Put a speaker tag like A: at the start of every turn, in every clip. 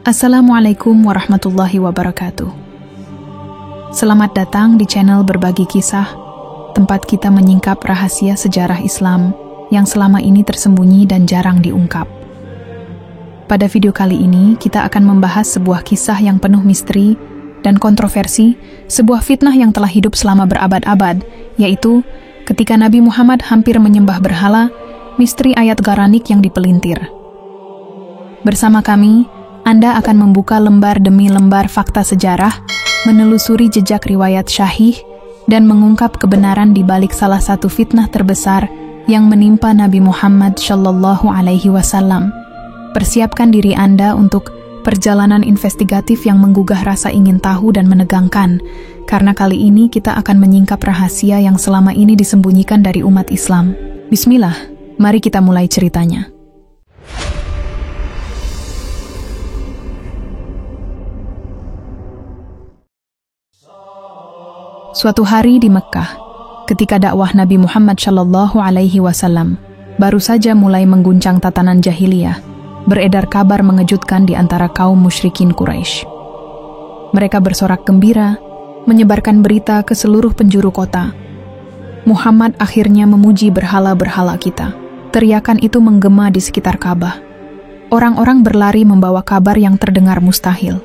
A: Assalamualaikum warahmatullahi wabarakatuh. Selamat datang di channel Berbagi Kisah, tempat kita menyingkap rahasia sejarah Islam yang selama ini tersembunyi dan jarang diungkap. Pada video kali ini, kita akan membahas sebuah kisah yang penuh misteri dan kontroversi, sebuah fitnah yang telah hidup selama berabad-abad, yaitu ketika Nabi Muhammad hampir menyembah berhala, misteri ayat Gharanik yang dipelintir. Bersama kami, Anda akan membuka lembar demi lembar fakta sejarah, menelusuri jejak riwayat syahih, dan mengungkap kebenaran di balik salah satu fitnah terbesar yang menimpa Nabi Muhammad Shallallahu Alaihi Wasallam. Persiapkan diri Anda untuk perjalanan investigatif yang menggugah rasa ingin tahu dan menegangkan, karena kali ini kita akan menyingkap rahasia yang selama ini disembunyikan dari umat Islam. Bismillah, mari kita mulai ceritanya. Suatu hari di Mekkah, ketika dakwah Nabi Muhammad Shallallahu Alaihi Wasallam baru saja mulai mengguncang tatanan jahiliyah, beredar kabar mengejutkan di antara kaum musyrikin Quraisy. Mereka bersorak gembira, menyebarkan berita ke seluruh penjuru kota. Muhammad akhirnya memuji berhala-berhala kita. Teriakan itu menggema di sekitar Ka'bah. Orang-orang berlari membawa kabar yang terdengar mustahil.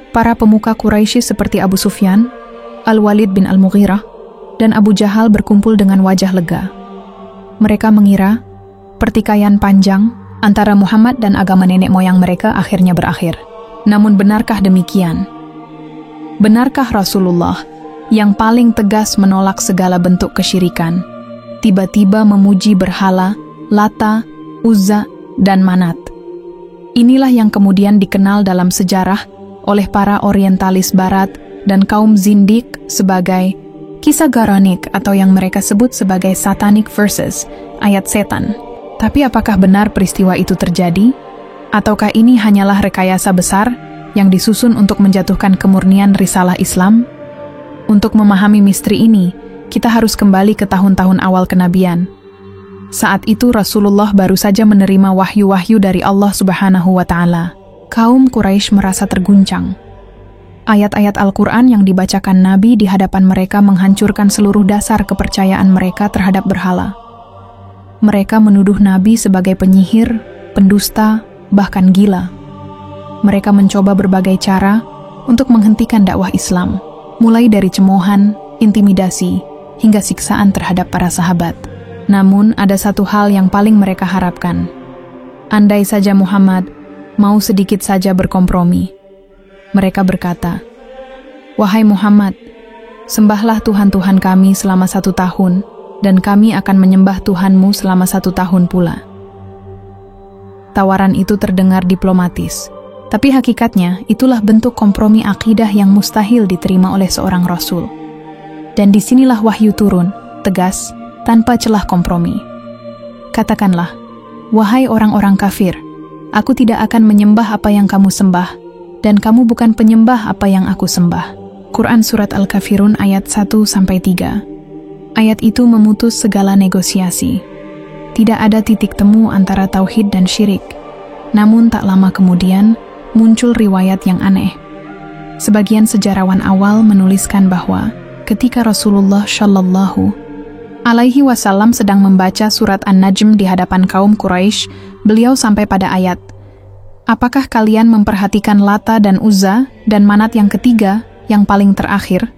A: Para pemuka Quraisy seperti Abu Sufyan, Al-Walid bin Al-Mughirah, dan Abu Jahal berkumpul dengan wajah lega. Mereka mengira pertikaian panjang antara Muhammad dan agama nenek moyang mereka akhirnya berakhir. Namun benarkah demikian? Benarkah Rasulullah yang paling tegas menolak segala bentuk kesyirikan, tiba-tiba memuji berhala, Lata, Uzza, dan Manat? Inilah yang kemudian dikenal dalam sejarah oleh para orientalis barat dan kaum zindik sebagai kisah Gharanik, atau yang mereka sebut sebagai satanic verses, ayat setan. Tapi apakah benar peristiwa itu terjadi? Ataukah ini hanyalah rekayasa besar yang disusun untuk menjatuhkan kemurnian risalah Islam? Untuk memahami misteri ini, kita harus kembali ke tahun-tahun awal kenabian. Saat itu Rasulullah baru saja menerima wahyu-wahyu dari Allah Subhanahu wa Ta'ala. Kaum Quraisy merasa terguncang. Ayat-ayat Al-Quran yang dibacakan Nabi di hadapan mereka menghancurkan seluruh dasar kepercayaan mereka terhadap berhala. Mereka menuduh Nabi sebagai penyihir, pendusta, bahkan gila. Mereka mencoba berbagai cara untuk menghentikan dakwah Islam, mulai dari cemoohan, intimidasi, hingga siksaan terhadap para sahabat. Namun, ada satu hal yang paling mereka harapkan. Andai saja Muhammad mau sedikit saja berkompromi. Mereka berkata, "Wahai Muhammad, sembahlah Tuhan-Tuhan kami selama 1 tahun, dan kami akan menyembah Tuhanmu selama 1 tahun pula." Tawaran itu terdengar diplomatis, tapi hakikatnya itulah bentuk kompromi akidah yang mustahil diterima oleh seorang Rasul. Dan disinilah wahyu turun, tegas, tanpa celah kompromi. Katakanlah, "Wahai orang-orang kafir, aku tidak akan menyembah apa yang kamu sembah, dan kamu bukan penyembah apa yang aku sembah." Quran Surat Al-Kafirun ayat 1-3. Ayat itu memutus segala negosiasi. Tidak ada titik temu antara tauhid dan syirik. Namun tak lama kemudian, muncul riwayat yang aneh. Sebagian sejarawan awal menuliskan bahwa ketika Rasulullah Shallallahu Alaihi Wasallam sedang membaca surat An-Najm di hadapan kaum Quraisy, beliau sampai pada ayat, "Apakah kalian memperhatikan Lata dan Uzza dan Manat yang ketiga, yang paling terakhir?"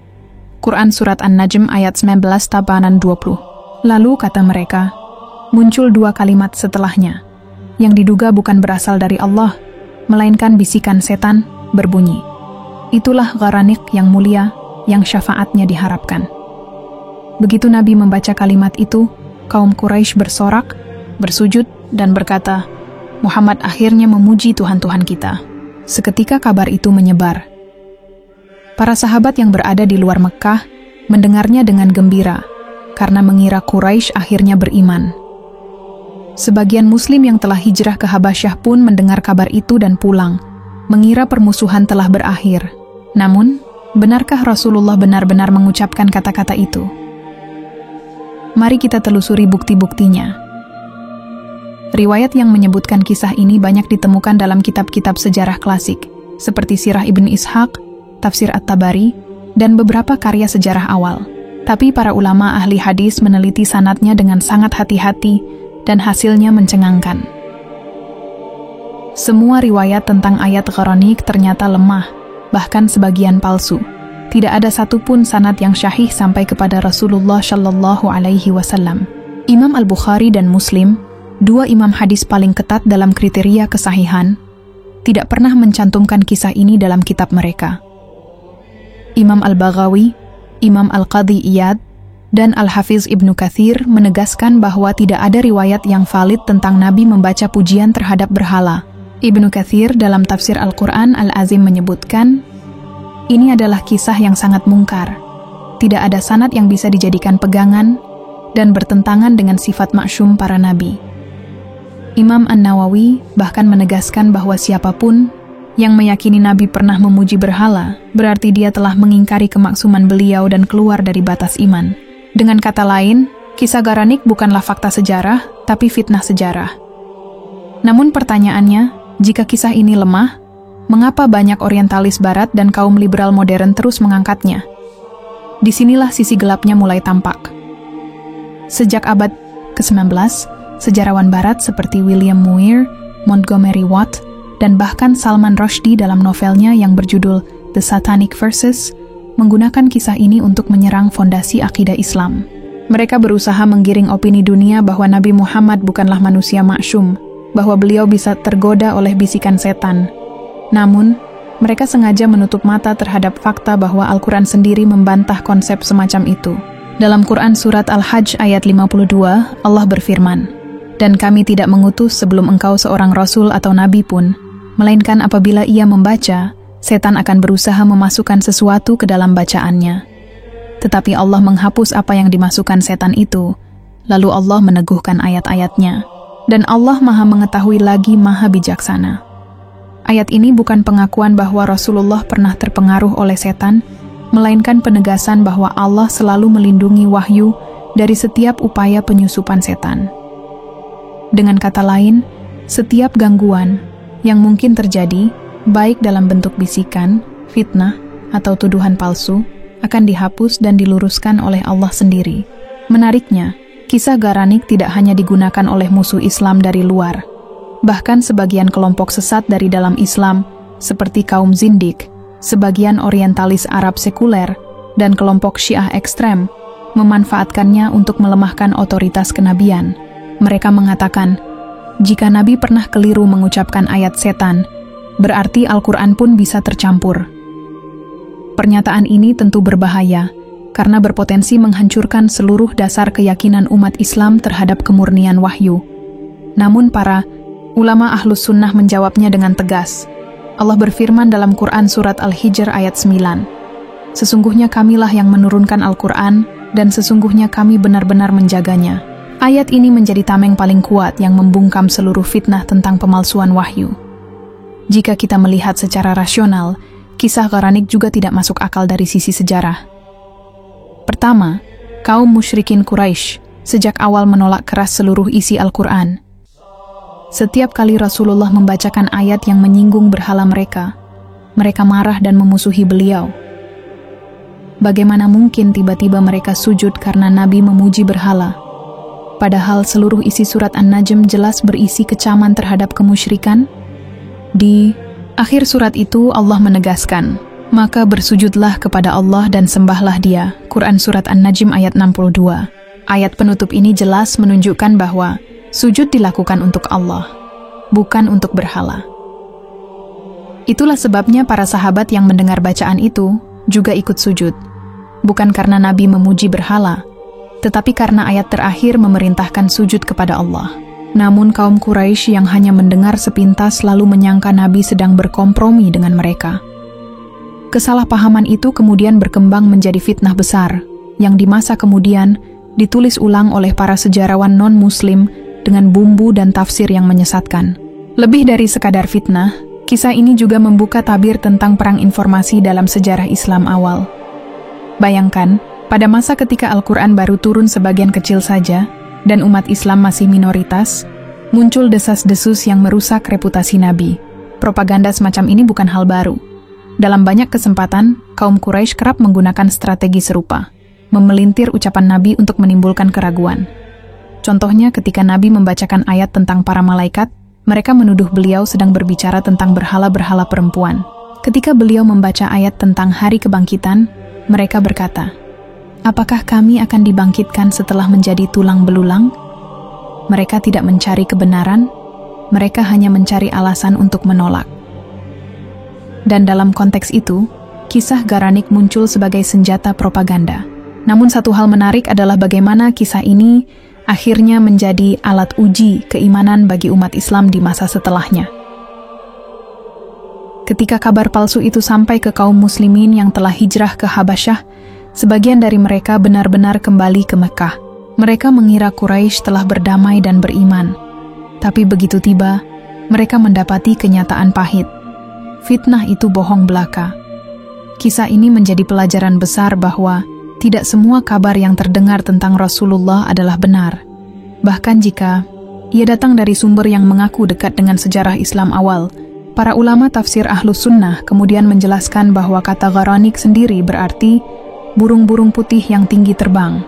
A: Quran Surat An-Najm ayat 19-20. Lalu kata mereka, muncul 2 kalimat setelahnya, yang diduga bukan berasal dari Allah, melainkan bisikan setan, berbunyi, "Itulah Gharanik yang mulia, yang syafaatnya diharapkan." Begitu Nabi membaca kalimat itu, kaum Quraisy bersorak, bersujud, dan berkata, "Muhammad akhirnya memuji Tuhan-Tuhan kita." Seketika kabar itu menyebar. Para sahabat yang berada di luar Mekkah mendengarnya dengan gembira, karena mengira Quraisy akhirnya beriman. Sebagian Muslim yang telah hijrah ke Habasyah pun mendengar kabar itu dan pulang, mengira permusuhan telah berakhir. Namun, benarkah Rasulullah benar-benar mengucapkan kata-kata itu? Mari kita telusuri bukti-buktinya. Riwayat yang menyebutkan kisah ini banyak ditemukan dalam kitab-kitab sejarah klasik, seperti Sirah Ibn Ishaq, Tafsir At-Tabari, dan beberapa karya sejarah awal. Tapi para ulama ahli hadis meneliti sanadnya dengan sangat hati-hati dan hasilnya mencengangkan. Semua riwayat tentang ayat Gharanik ternyata lemah, bahkan sebagian palsu. Tidak ada satupun sanad yang syahih sampai kepada Rasulullah Shallallahu Alaihi Wasallam. Imam Al-Bukhari dan Muslim, dua imam hadis paling ketat dalam kriteria kesahihan, tidak pernah mencantumkan kisah ini dalam kitab mereka. Imam Al-Baghawi, Imam Al-Qadhi Iyad, dan Al-Hafiz Ibnu Katsir menegaskan bahwa tidak ada riwayat yang valid tentang Nabi membaca pujian terhadap berhala. Ibnu Katsir dalam tafsir Al-Quran Al-Azim menyebutkan, ini adalah kisah yang sangat mungkar. Tidak ada sanad yang bisa dijadikan pegangan dan bertentangan dengan sifat maksum para nabi. Imam An-Nawawi bahkan menegaskan bahwa siapapun yang meyakini Nabi pernah memuji berhala, berarti dia telah mengingkari kemaksuman beliau dan keluar dari batas iman. Dengan kata lain, kisah Gharanik bukanlah fakta sejarah, tapi fitnah sejarah. Namun pertanyaannya, jika kisah ini lemah, mengapa banyak orientalis barat dan kaum liberal modern terus mengangkatnya? Disinilah sisi gelapnya mulai tampak. Sejak abad ke-19, sejarawan barat seperti William Muir, Montgomery Watt, dan bahkan Salman Rushdie dalam novelnya yang berjudul The Satanic Verses, menggunakan kisah ini untuk menyerang fondasi akidah Islam. Mereka berusaha menggiring opini dunia bahwa Nabi Muhammad bukanlah manusia maksum, bahwa beliau bisa tergoda oleh bisikan setan. Namun, mereka sengaja menutup mata terhadap fakta bahwa Al-Quran sendiri membantah konsep semacam itu. Dalam Quran Surat Al-Hajj ayat 52, Allah berfirman, "Dan kami tidak mengutus sebelum engkau seorang Rasul atau Nabi pun, melainkan apabila ia membaca, setan akan berusaha memasukkan sesuatu ke dalam bacaannya. Tetapi Allah menghapus apa yang dimasukkan setan itu, lalu Allah meneguhkan ayat-ayatnya, dan Allah Maha Mengetahui lagi Maha Bijaksana." Ayat ini bukan pengakuan bahwa Rasulullah pernah terpengaruh oleh setan, melainkan penegasan bahwa Allah selalu melindungi wahyu dari setiap upaya penyusupan setan. Dengan kata lain, setiap gangguan yang mungkin terjadi, baik dalam bentuk bisikan, fitnah, atau tuduhan palsu, akan dihapus dan diluruskan oleh Allah sendiri. Menariknya, kisah Gharanik tidak hanya digunakan oleh musuh Islam dari luar. Bahkan sebagian kelompok sesat dari dalam Islam, seperti kaum Zindik, sebagian orientalis Arab sekuler, dan kelompok Syiah ekstrem, memanfaatkannya untuk melemahkan otoritas kenabian. Mereka mengatakan, jika Nabi pernah keliru mengucapkan ayat setan, berarti Al-Quran pun bisa tercampur. Pernyataan ini tentu berbahaya, karena berpotensi menghancurkan seluruh dasar keyakinan umat Islam terhadap kemurnian wahyu. Namun para ulama Ahlus Sunnah menjawabnya dengan tegas. Allah berfirman dalam Quran Surat Al-Hijr ayat 9, "Sesungguhnya kamilah yang menurunkan Al-Quran, dan sesungguhnya kami benar-benar menjaganya." Ayat ini menjadi tameng paling kuat yang membungkam seluruh fitnah tentang pemalsuan wahyu. Jika kita melihat secara rasional, kisah Gharanik juga tidak masuk akal dari sisi sejarah. Pertama, kaum musyrikin Quraisy sejak awal menolak keras seluruh isi Al-Quran. Setiap kali Rasulullah membacakan ayat yang menyinggung berhala mereka marah dan memusuhi beliau. Bagaimana mungkin tiba-tiba mereka sujud karena Nabi memuji berhala? Padahal seluruh isi surat An-Najm jelas berisi kecaman terhadap kemusyrikan. Di akhir surat itu Allah menegaskan, "Maka bersujudlah kepada Allah dan sembahlah Dia." Quran Surat An-Najm ayat 62. Ayat penutup ini jelas menunjukkan bahwa sujud dilakukan untuk Allah, bukan untuk berhala. Itulah sebabnya para sahabat yang mendengar bacaan itu juga ikut sujud, bukan karena Nabi memuji berhala, tetapi karena ayat terakhir memerintahkan sujud kepada Allah. Namun kaum Quraisy yang hanya mendengar sepintas lalu menyangka Nabi sedang berkompromi dengan mereka. Kesalahpahaman itu kemudian berkembang menjadi fitnah besar, yang di masa kemudian ditulis ulang oleh para sejarawan non-Muslim dengan bumbu dan tafsir yang menyesatkan. Lebih dari sekadar fitnah, kisah ini juga membuka tabir tentang perang informasi dalam sejarah Islam awal. Bayangkan, pada masa ketika Al-Quran baru turun sebagian kecil saja, dan umat Islam masih minoritas, muncul desas-desus yang merusak reputasi Nabi. Propaganda semacam ini bukan hal baru. Dalam banyak kesempatan, kaum Quraisy kerap menggunakan strategi serupa, memelintir ucapan Nabi untuk menimbulkan keraguan. Contohnya ketika Nabi membacakan ayat tentang para malaikat, mereka menuduh beliau sedang berbicara tentang berhala-berhala perempuan. Ketika beliau membaca ayat tentang hari kebangkitan, mereka berkata, "Apakah kami akan dibangkitkan setelah menjadi tulang belulang?" Mereka tidak mencari kebenaran, mereka hanya mencari alasan untuk menolak. Dan dalam konteks itu, kisah Garanik muncul sebagai senjata propaganda. Namun satu hal menarik adalah bagaimana kisah ini akhirnya menjadi alat uji keimanan bagi umat Islam di masa setelahnya. Ketika kabar palsu itu sampai ke kaum muslimin yang telah hijrah ke Habasyah, sebagian dari mereka benar-benar kembali ke Mekah. Mereka mengira Quraisy telah berdamai dan beriman. Tapi begitu tiba, mereka mendapati kenyataan pahit. Fitnah itu bohong belaka. Kisah ini menjadi pelajaran besar bahwa tidak semua kabar yang terdengar tentang Rasulullah adalah benar. Bahkan jika ia datang dari sumber yang mengaku dekat dengan sejarah Islam awal, para ulama tafsir Ahlus Sunnah kemudian menjelaskan bahwa kata Garanik sendiri berarti burung-burung putih yang tinggi terbang.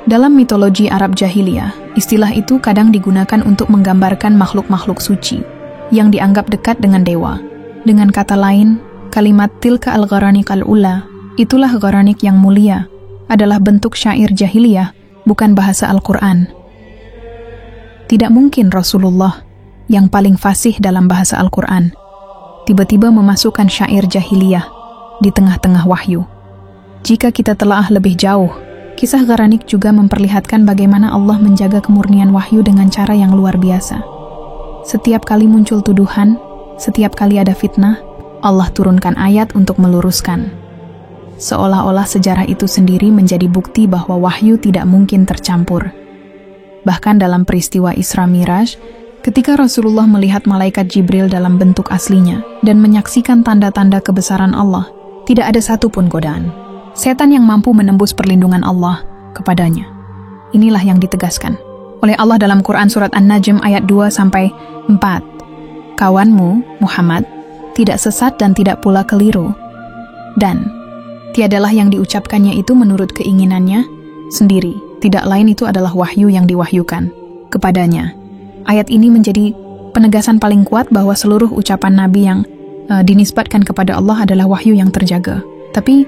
A: Dalam mitologi Arab jahiliyah, istilah itu kadang digunakan untuk menggambarkan makhluk-makhluk suci yang dianggap dekat dengan dewa. Dengan kata lain, kalimat tilka al-Gharanik al-ula, itulah Gharanik yang mulia, adalah bentuk syair jahiliyah, bukan bahasa Al-Quran. Tidak mungkin Rasulullah, yang paling fasih dalam bahasa Al-Quran, tiba-tiba memasukkan syair jahiliyah di tengah-tengah wahyu. Jika kita telaah lebih jauh, kisah Garanik juga memperlihatkan bagaimana Allah menjaga kemurnian wahyu dengan cara yang luar biasa. Setiap kali muncul tuduhan, setiap kali ada fitnah, Allah turunkan ayat untuk meluruskan. Seolah-olah sejarah itu sendiri menjadi bukti bahwa wahyu tidak mungkin tercampur. Bahkan dalam peristiwa Isra Miraj, ketika Rasulullah melihat malaikat Jibril dalam bentuk aslinya dan menyaksikan tanda-tanda kebesaran Allah, tidak ada satupun godaan setan yang mampu menembus perlindungan Allah kepadanya. Inilah yang ditegaskan oleh Allah dalam Quran surat An-Najm ayat 2-4. Kawanmu, Muhammad, tidak sesat dan tidak pula keliru. Dan tiadalah yang diucapkannya itu menurut keinginannya sendiri. Tidak lain itu adalah wahyu yang diwahyukan kepadanya. Ayat ini menjadi penegasan paling kuat bahwa seluruh ucapan Nabi yang dinisbatkan kepada Allah adalah wahyu yang terjaga. Tapi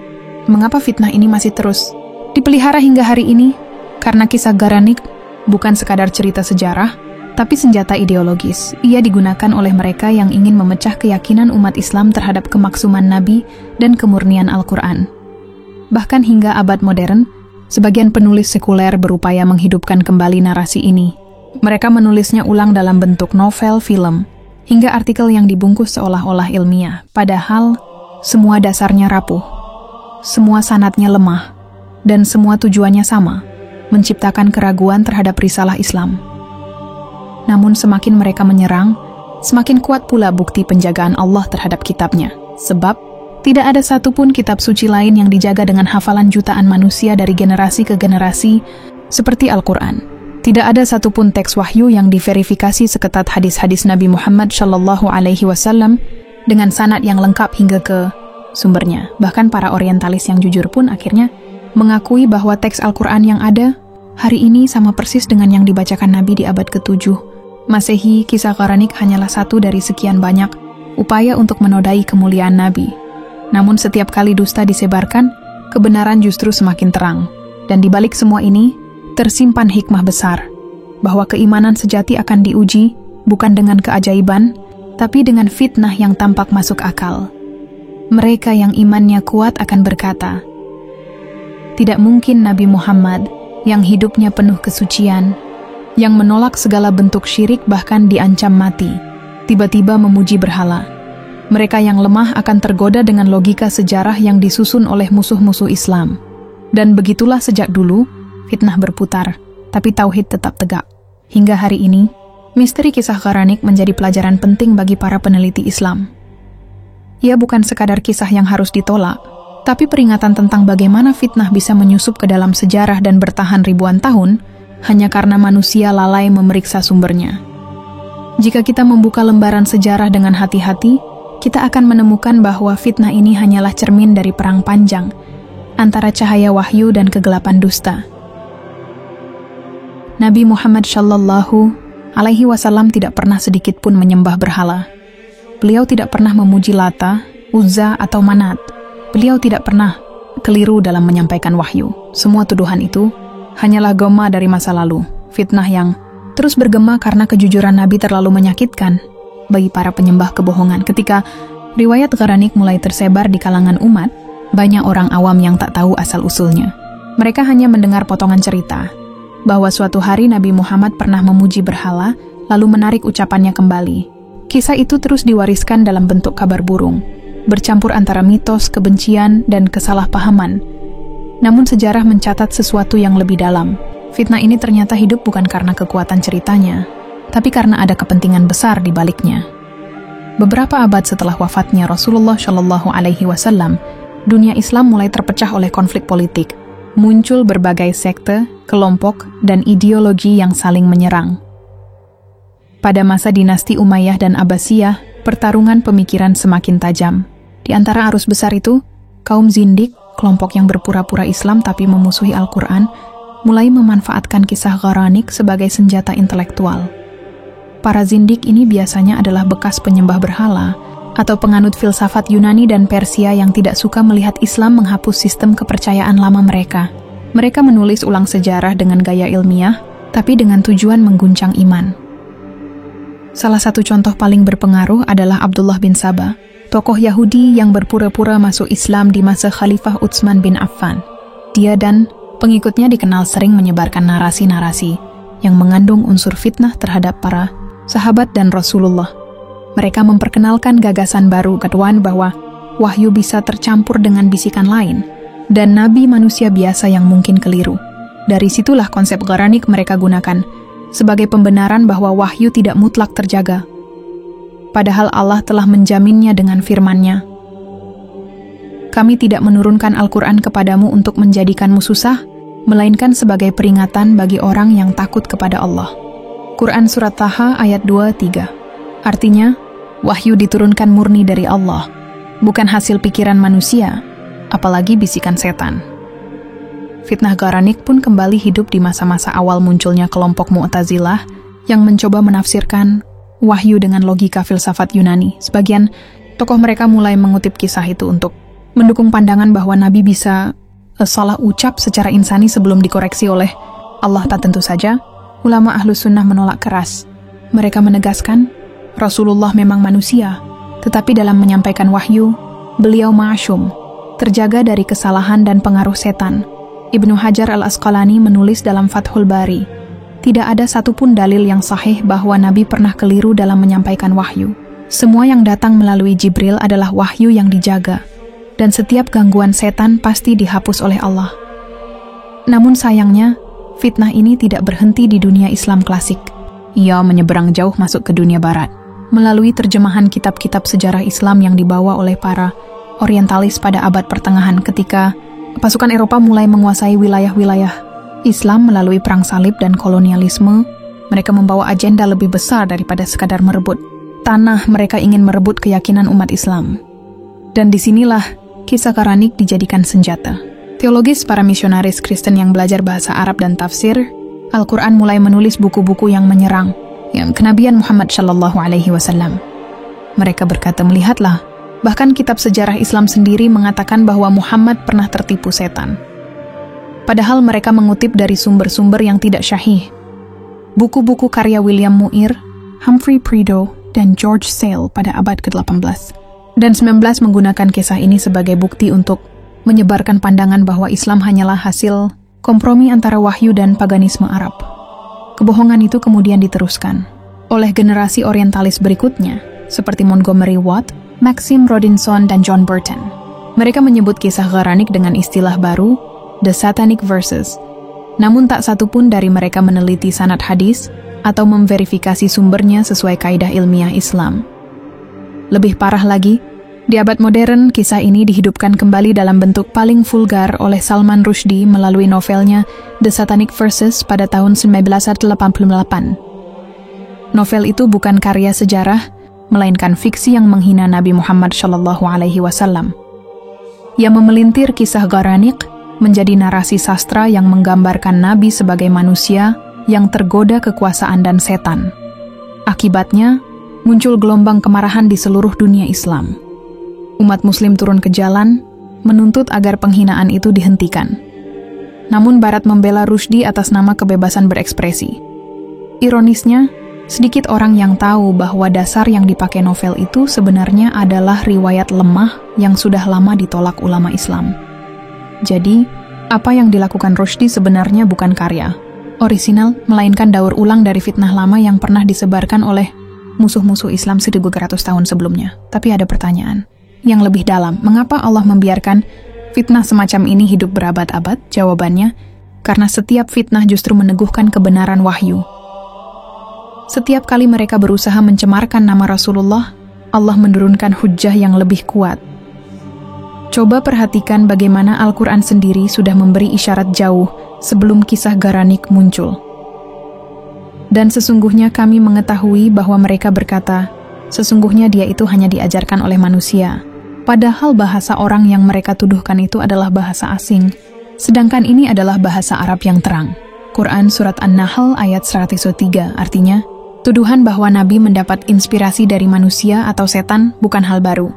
A: mengapa fitnah ini masih terus dipelihara hingga hari ini? Karena kisah Garanik bukan sekadar cerita sejarah, tapi senjata ideologis. Ia digunakan oleh mereka yang ingin memecah keyakinan umat Islam terhadap kemaksuman Nabi dan kemurnian Al-Quran. Bahkan hingga abad modern, sebagian penulis sekuler berupaya menghidupkan kembali narasi ini. Mereka menulisnya ulang dalam bentuk novel, film, hingga artikel yang dibungkus seolah-olah ilmiah. Padahal, semua dasarnya rapuh. Semua sanadnya lemah, dan semua tujuannya sama, menciptakan keraguan terhadap risalah Islam. Namun semakin mereka menyerang, semakin kuat pula bukti penjagaan Allah terhadap kitabnya. Sebab, tidak ada satupun kitab suci lain yang dijaga dengan hafalan jutaan manusia dari generasi ke generasi, seperti Al-Quran. Tidak ada satupun teks wahyu yang diverifikasi seketat hadis-hadis Nabi Muhammad SAW dengan sanad yang lengkap hingga ke sumbernya. Bahkan para orientalis yang jujur pun akhirnya mengakui bahwa teks Al-Quran yang ada hari ini sama persis dengan yang dibacakan Nabi di abad ke-7 Masehi. Kisah Garanik hanyalah satu dari sekian banyak upaya untuk menodai kemuliaan Nabi. Namun setiap kali dusta disebarkan, kebenaran justru semakin terang. Dan di balik semua ini, tersimpan hikmah besar, bahwa keimanan sejati akan diuji bukan dengan keajaiban, tapi dengan fitnah yang tampak masuk akal. Mereka yang imannya kuat akan berkata, tidak mungkin Nabi Muhammad yang hidupnya penuh kesucian, yang menolak segala bentuk syirik bahkan diancam mati, tiba-tiba memuji berhala. Mereka yang lemah akan tergoda dengan logika sejarah yang disusun oleh musuh-musuh Islam. Dan begitulah sejak dulu, fitnah berputar, tapi tauhid tetap tegak. Hingga hari ini, misteri kisah Garanik menjadi pelajaran penting bagi para peneliti Islam. Ia bukan sekadar kisah yang harus ditolak, tapi peringatan tentang bagaimana fitnah bisa menyusup ke dalam sejarah dan bertahan ribuan tahun, hanya karena manusia lalai memeriksa sumbernya. Jika kita membuka lembaran sejarah dengan hati-hati, kita akan menemukan bahwa fitnah ini hanyalah cermin dari perang panjang antara cahaya wahyu dan kegelapan dusta. Nabi Muhammad Shallallahu Alaihi Wasallam tidak pernah sedikit pun menyembah berhala. Beliau tidak pernah memuji Lata, Uzza, atau Manat. Beliau tidak pernah keliru dalam menyampaikan wahyu. Semua tuduhan itu hanyalah gema dari masa lalu, fitnah yang terus bergema karena kejujuran Nabi terlalu menyakitkan bagi para penyembah kebohongan. Ketika riwayat Gharanik mulai tersebar di kalangan umat, banyak orang awam yang tak tahu asal-usulnya. Mereka hanya mendengar potongan cerita bahwa suatu hari Nabi Muhammad pernah memuji berhala, lalu menarik ucapannya kembali. Kisah itu terus diwariskan dalam bentuk kabar burung, bercampur antara mitos, kebencian, dan kesalahpahaman. Namun sejarah mencatat sesuatu yang lebih dalam. Fitnah ini ternyata hidup bukan karena kekuatan ceritanya, tapi karena ada kepentingan besar di baliknya. Beberapa abad setelah wafatnya Rasulullah Shallallahu Alaihi Wasallam, dunia Islam mulai terpecah oleh konflik politik. Muncul berbagai sekte, kelompok, dan ideologi yang saling menyerang. Pada masa dinasti Umayyah dan Abbasiyah, pertarungan pemikiran semakin tajam. Di antara arus besar itu, kaum Zindik, kelompok yang berpura-pura Islam tapi memusuhi Al-Quran, mulai memanfaatkan kisah Gharanik sebagai senjata intelektual. Para Zindik ini biasanya adalah bekas penyembah berhala atau penganut filsafat Yunani dan Persia yang tidak suka melihat Islam menghapus sistem kepercayaan lama mereka. Mereka menulis ulang sejarah dengan gaya ilmiah, tapi dengan tujuan mengguncang iman. Salah satu contoh paling berpengaruh adalah Abdullah bin Saba, tokoh Yahudi yang berpura-pura masuk Islam di masa Khalifah Utsman bin Affan. Dia dan pengikutnya dikenal sering menyebarkan narasi-narasi yang mengandung unsur fitnah terhadap para sahabat dan Rasulullah. Mereka memperkenalkan gagasan baru Qadwan bahwa wahyu bisa tercampur dengan bisikan lain, dan nabi manusia biasa yang mungkin keliru. Dari situlah konsep Gharanik mereka gunakan sebagai pembenaran bahwa wahyu tidak mutlak terjaga. Padahal Allah telah menjaminnya dengan firman-Nya, "Kami tidak menurunkan Al-Quran kepadamu untuk menjadikanmu susah, melainkan sebagai peringatan bagi orang yang takut kepada Allah." Quran Surat Taha ayat 2-3. Artinya, wahyu diturunkan murni dari Allah, bukan hasil pikiran manusia, apalagi bisikan setan. Fitnah Gharanik pun kembali hidup di masa-masa awal munculnya kelompok Mu'tazilah yang mencoba menafsirkan wahyu dengan logika filsafat Yunani. Sebagian tokoh mereka mulai mengutip kisah itu untuk mendukung pandangan bahwa Nabi bisa salah ucap secara insani sebelum dikoreksi oleh Allah. Tak tentu saja, ulama Ahlus Sunnah menolak keras. Mereka menegaskan, Rasulullah memang manusia, tetapi dalam menyampaikan wahyu, beliau ma'asum, terjaga dari kesalahan dan pengaruh setan. Ibnu Hajar al-Asqalani menulis dalam Fathul Bari, tidak ada satupun dalil yang sahih bahwa Nabi pernah keliru dalam menyampaikan wahyu. Semua yang datang melalui Jibril adalah wahyu yang dijaga, dan setiap gangguan setan pasti dihapus oleh Allah. Namun sayangnya, fitnah ini tidak berhenti di dunia Islam klasik. Ia menyeberang jauh masuk ke dunia barat, melalui terjemahan kitab-kitab sejarah Islam yang dibawa oleh para orientalis pada abad pertengahan ketika pasukan Eropa mulai menguasai wilayah-wilayah Islam melalui perang salib dan kolonialisme. Mereka membawa agenda lebih besar daripada sekadar merebut tanah. Mereka ingin merebut keyakinan umat Islam. Dan disinilah kisah Gharanik dijadikan senjata. Teologis para misionaris Kristen yang belajar bahasa Arab dan tafsir Al-Quran mulai menulis buku-buku yang menyerang kenabian Muhammad Shallallahu Alaihi Wasallam. Mereka berkata, melihatlah, bahkan kitab sejarah Islam sendiri mengatakan bahwa Muhammad pernah tertipu setan. Padahal mereka mengutip dari sumber-sumber yang tidak syahih. Buku-buku karya William Muir, Humphrey Prideaux, dan George Sale pada abad ke-18 dan 19 menggunakan kisah ini sebagai bukti untuk menyebarkan pandangan bahwa Islam hanyalah hasil kompromi antara wahyu dan paganisme Arab. Kebohongan itu kemudian diteruskan oleh generasi orientalis berikutnya, seperti Montgomery Watt, Maxim Rodinson, dan John Burton. Mereka menyebut kisah Gharanik dengan istilah baru, The Satanic Verses. Namun tak satu pun dari mereka meneliti sanad hadis atau memverifikasi sumbernya sesuai kaidah ilmiah Islam. Lebih parah lagi, di abad modern, kisah ini dihidupkan kembali dalam bentuk paling vulgar oleh Salman Rushdie melalui novelnya The Satanic Verses pada tahun 1988. Novel itu bukan karya sejarah, melainkan fiksi yang menghina Nabi Muhammad SAW. Ia memelintir kisah Gharanik menjadi narasi sastra yang menggambarkan Nabi sebagai manusia yang tergoda kekuasaan dan setan. Akibatnya, muncul gelombang kemarahan di seluruh dunia Islam. Umat Muslim turun ke jalan, menuntut agar penghinaan itu dihentikan. Namun Barat membela Rushdie atas nama kebebasan berekspresi. Ironisnya, sedikit orang yang tahu bahwa dasar yang dipakai novel itu sebenarnya adalah riwayat lemah yang sudah lama ditolak ulama Islam. Jadi, apa yang dilakukan Rushdie sebenarnya bukan karya orisinal, melainkan daur ulang dari fitnah lama yang pernah disebarkan oleh musuh-musuh Islam 1300 tahun sebelumnya. Tapi ada pertanyaan yang lebih dalam, mengapa Allah membiarkan fitnah semacam ini hidup berabad-abad? Jawabannya, karena setiap fitnah justru meneguhkan kebenaran wahyu. Setiap kali mereka berusaha mencemarkan nama Rasulullah, Allah menurunkan hujjah yang lebih kuat. Coba perhatikan bagaimana Al-Quran sendiri sudah memberi isyarat jauh sebelum kisah Gharanik muncul. Dan sesungguhnya kami mengetahui bahwa mereka berkata, sesungguhnya dia itu hanya diajarkan oleh manusia. Padahal bahasa orang yang mereka tuduhkan itu adalah bahasa asing, sedangkan ini adalah bahasa Arab yang terang. Quran Surat An-Nahl ayat 103, artinya, tuduhan bahwa Nabi mendapat inspirasi dari manusia atau setan bukan hal baru.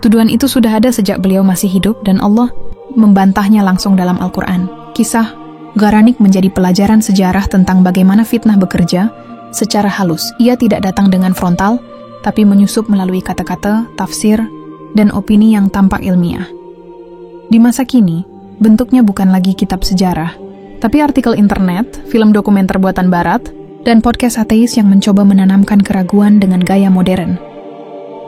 A: Tuduhan itu sudah ada sejak beliau masih hidup dan Allah membantahnya langsung dalam Al-Quran. Kisah Gharanik menjadi pelajaran sejarah tentang bagaimana fitnah bekerja secara halus. Ia tidak datang dengan frontal, tapi menyusup melalui kata-kata, tafsir, dan opini yang tampak ilmiah. Di masa kini, bentuknya bukan lagi kitab sejarah, tapi artikel internet, film dokumenter buatan barat, dan podcast ateis yang mencoba menanamkan keraguan dengan gaya modern.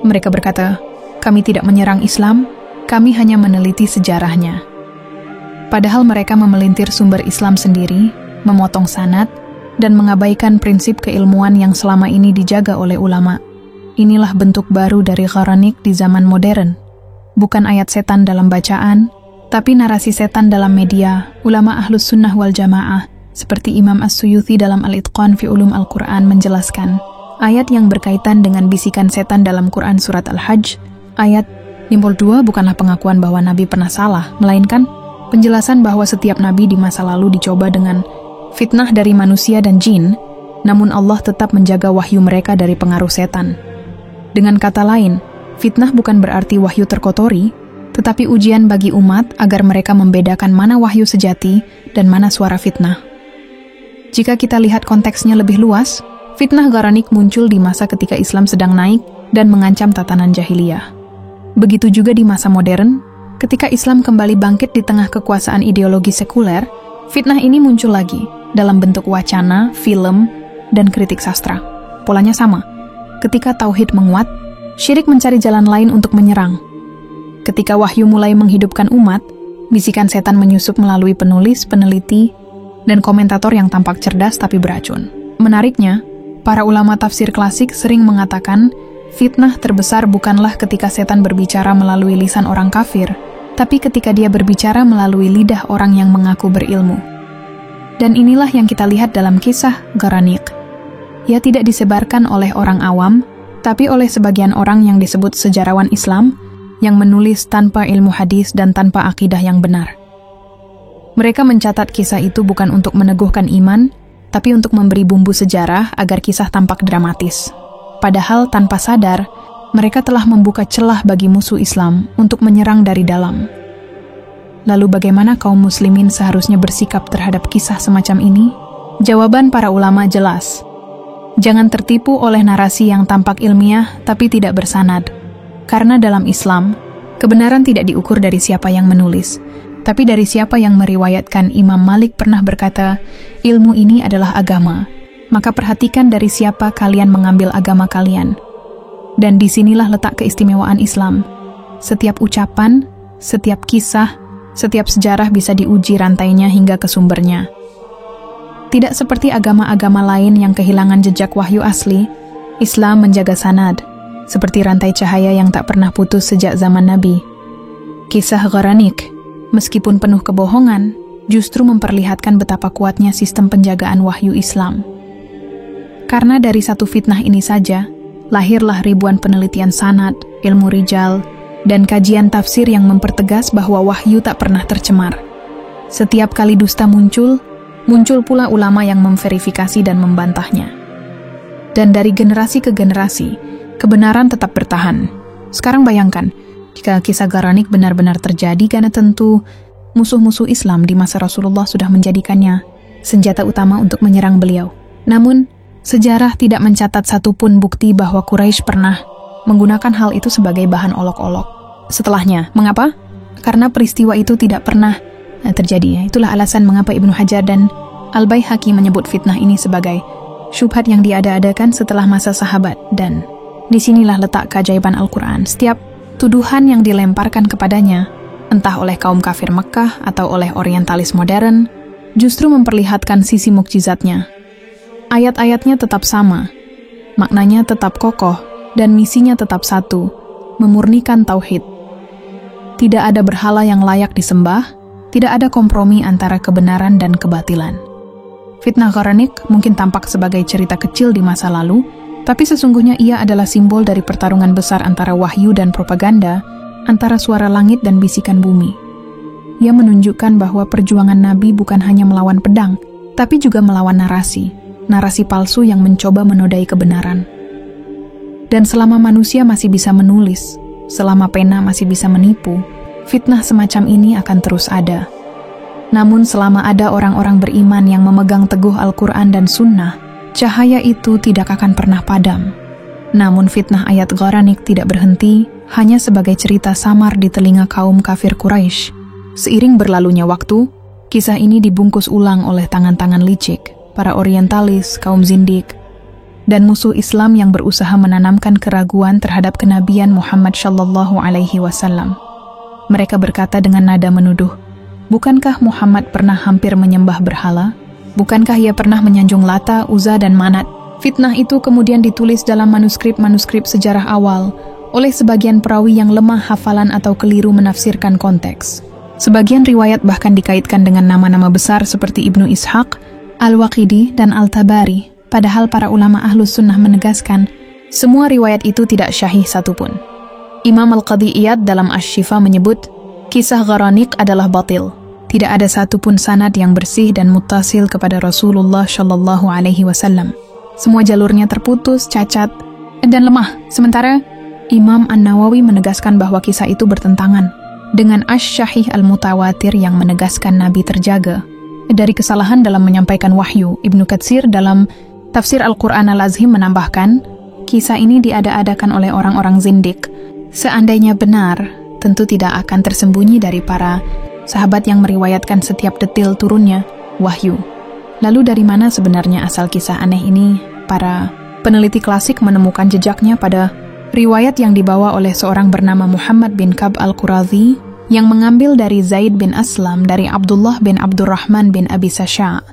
A: Mereka berkata, kami tidak menyerang Islam, kami hanya meneliti sejarahnya. Padahal mereka memelintir sumber Islam sendiri, memotong sanad, dan mengabaikan prinsip keilmuan yang selama ini dijaga oleh ulama. Inilah bentuk baru dari Gharanik di zaman modern. Bukan ayat setan dalam bacaan, tapi narasi setan dalam media. Ulama Ahlus Sunnah wal Jamaah, seperti Imam As-Suyuti dalam Al-Itqan fi Ulum Al-Quran menjelaskan, ayat yang berkaitan dengan bisikan setan dalam Quran Surat Al-Hajj, ayat 52 bukanlah pengakuan bahwa Nabi pernah salah, melainkan penjelasan bahwa setiap Nabi di masa lalu dicoba dengan fitnah dari manusia dan jin, namun Allah tetap menjaga wahyu mereka dari pengaruh setan. Dengan kata lain, fitnah bukan berarti wahyu terkotori, tetapi ujian bagi umat agar mereka membedakan mana wahyu sejati dan mana suara fitnah. Jika kita lihat konteksnya lebih luas, fitnah Gharanik muncul di masa ketika Islam sedang naik dan mengancam tatanan jahiliyah. Begitu juga di masa modern, ketika Islam kembali bangkit di tengah kekuasaan ideologi sekuler, fitnah ini muncul lagi dalam bentuk wacana, film, dan kritik sastra. Polanya sama. Ketika tauhid menguat, syirik mencari jalan lain untuk menyerang. Ketika wahyu mulai menghidupkan umat, bisikan setan menyusup melalui penulis, peneliti, dan komentator yang tampak cerdas tapi beracun. Menariknya, para ulama tafsir klasik sering mengatakan, fitnah terbesar bukanlah ketika setan berbicara melalui lisan orang kafir, tapi ketika dia berbicara melalui lidah orang yang mengaku berilmu. Dan inilah yang kita lihat dalam kisah Gharanik. Ia tidak disebarkan oleh orang awam, tapi oleh sebagian orang yang disebut sejarawan Islam, yang menulis tanpa ilmu hadis dan tanpa akidah yang benar. Mereka mencatat kisah itu bukan untuk meneguhkan iman, tapi untuk memberi bumbu sejarah agar kisah tampak dramatis. Padahal tanpa sadar, mereka telah membuka celah bagi musuh Islam untuk menyerang dari dalam. Lalu bagaimana kaum muslimin seharusnya bersikap terhadap kisah semacam ini? Jawaban para ulama jelas. Jangan tertipu oleh narasi yang tampak ilmiah tapi tidak bersanad. Karena dalam Islam, kebenaran tidak diukur dari siapa yang menulis, tapi dari siapa yang meriwayatkan. Imam Malik pernah berkata, ilmu ini adalah agama. Maka perhatikan dari siapa kalian mengambil agama kalian. Dan disinilah letak keistimewaan Islam. Setiap ucapan, setiap kisah, setiap sejarah bisa diuji rantainya hingga ke sumbernya. Tidak seperti agama-agama lain yang kehilangan jejak wahyu asli, Islam menjaga sanad, seperti rantai cahaya yang tak pernah putus sejak zaman Nabi. Kisah Gharanik, meskipun penuh kebohongan, justru memperlihatkan betapa kuatnya sistem penjagaan wahyu Islam. Karena dari satu fitnah ini saja, lahirlah ribuan penelitian sanad, ilmu rijal, dan kajian tafsir yang mempertegas bahwa wahyu tak pernah tercemar. Setiap kali dusta muncul pula ulama yang memverifikasi dan membantahnya. Dan dari generasi ke generasi, kebenaran tetap bertahan. Sekarang bayangkan, jika kisah Gharanik benar-benar terjadi, karena tentu musuh-musuh Islam di masa Rasulullah sudah menjadikannya senjata utama untuk menyerang beliau. Namun, sejarah tidak mencatat satupun bukti bahwa Quraisy pernah menggunakan hal itu sebagai bahan olok-olok. Setelahnya, mengapa? Karena peristiwa itu tidak pernah terjadi. Itulah alasan mengapa Ibnu Hajar dan Al-Baihaqi menyebut fitnah ini sebagai syubhat yang diada-adakan setelah masa sahabat. Dan disinilah letak keajaiban Al-Quran. Setiap tuduhan yang dilemparkan kepadanya, entah oleh kaum kafir Mekkah atau oleh orientalis modern, justru memperlihatkan sisi mukjizatnya. Ayat-ayatnya tetap sama, maknanya tetap kokoh, dan misinya tetap satu, memurnikan tauhid. Tidak ada berhala yang layak disembah, tidak ada kompromi antara kebenaran dan kebatilan. Fitnah Gharanik mungkin tampak sebagai cerita kecil di masa lalu, tapi sesungguhnya ia adalah simbol dari pertarungan besar antara wahyu dan propaganda, antara suara langit dan bisikan bumi. Ia menunjukkan bahwa perjuangan Nabi bukan hanya melawan pedang, tapi juga melawan narasi palsu yang mencoba menodai kebenaran. Dan selama manusia masih bisa menulis, selama pena masih bisa menipu, fitnah semacam ini akan terus ada. Namun selama ada orang-orang beriman yang memegang teguh Al-Quran dan Sunnah, cahaya itu tidak akan pernah padam. Namun fitnah ayat Gharanik tidak berhenti hanya sebagai cerita samar di telinga kaum kafir Quraisy. Seiring berlalunya waktu, kisah ini dibungkus ulang oleh tangan-tangan licik, para orientalis, kaum zindik, dan musuh Islam yang berusaha menanamkan keraguan terhadap kenabian Muhammad Shallallahu Alaihi Wasallam. Mereka berkata dengan nada menuduh, bukankah Muhammad pernah hampir menyembah berhala? Bukankah ia pernah menyanjung Lata, Uzza, dan Manat? Fitnah itu kemudian ditulis dalam manuskrip-manuskrip sejarah awal oleh sebagian perawi yang lemah hafalan atau keliru menafsirkan konteks. Sebagian riwayat bahkan dikaitkan dengan nama-nama besar seperti Ibnu Ishaq, Al-Waqidi, dan Al-Tabari, padahal para ulama Ahlus Sunnah menegaskan semua riwayat itu tidak syahih satupun. Imam Al-Qadhi Iyad dalam Asy-Syifa menyebut, kisah Gharanik adalah batil. Tidak ada satupun sanad yang bersih dan muttasil kepada Rasulullah Shallallahu Alaihi Wasallam. Semua jalurnya terputus, cacat, dan lemah. Sementara Imam An-Nawawi menegaskan bahwa kisah itu bertentangan dengan Asy-Syahih Al-Mutawatir yang menegaskan Nabi terjaga dari kesalahan dalam menyampaikan wahyu. Ibnu Katsir dalam Tafsir Al-Quran Al-Azhim menambahkan, kisah ini diada-adakan oleh orang-orang zindik. Seandainya benar, tentu tidak akan tersembunyi dari para sahabat yang meriwayatkan setiap detil turunnya wahyu. Lalu dari mana sebenarnya asal kisah aneh ini? Para peneliti klasik menemukan jejaknya pada riwayat yang dibawa oleh seorang bernama Muhammad bin Ka'b Al-Qurazi yang mengambil dari Zaid bin Aslam dari Abdullah bin Abdurrahman bin Abi Sasha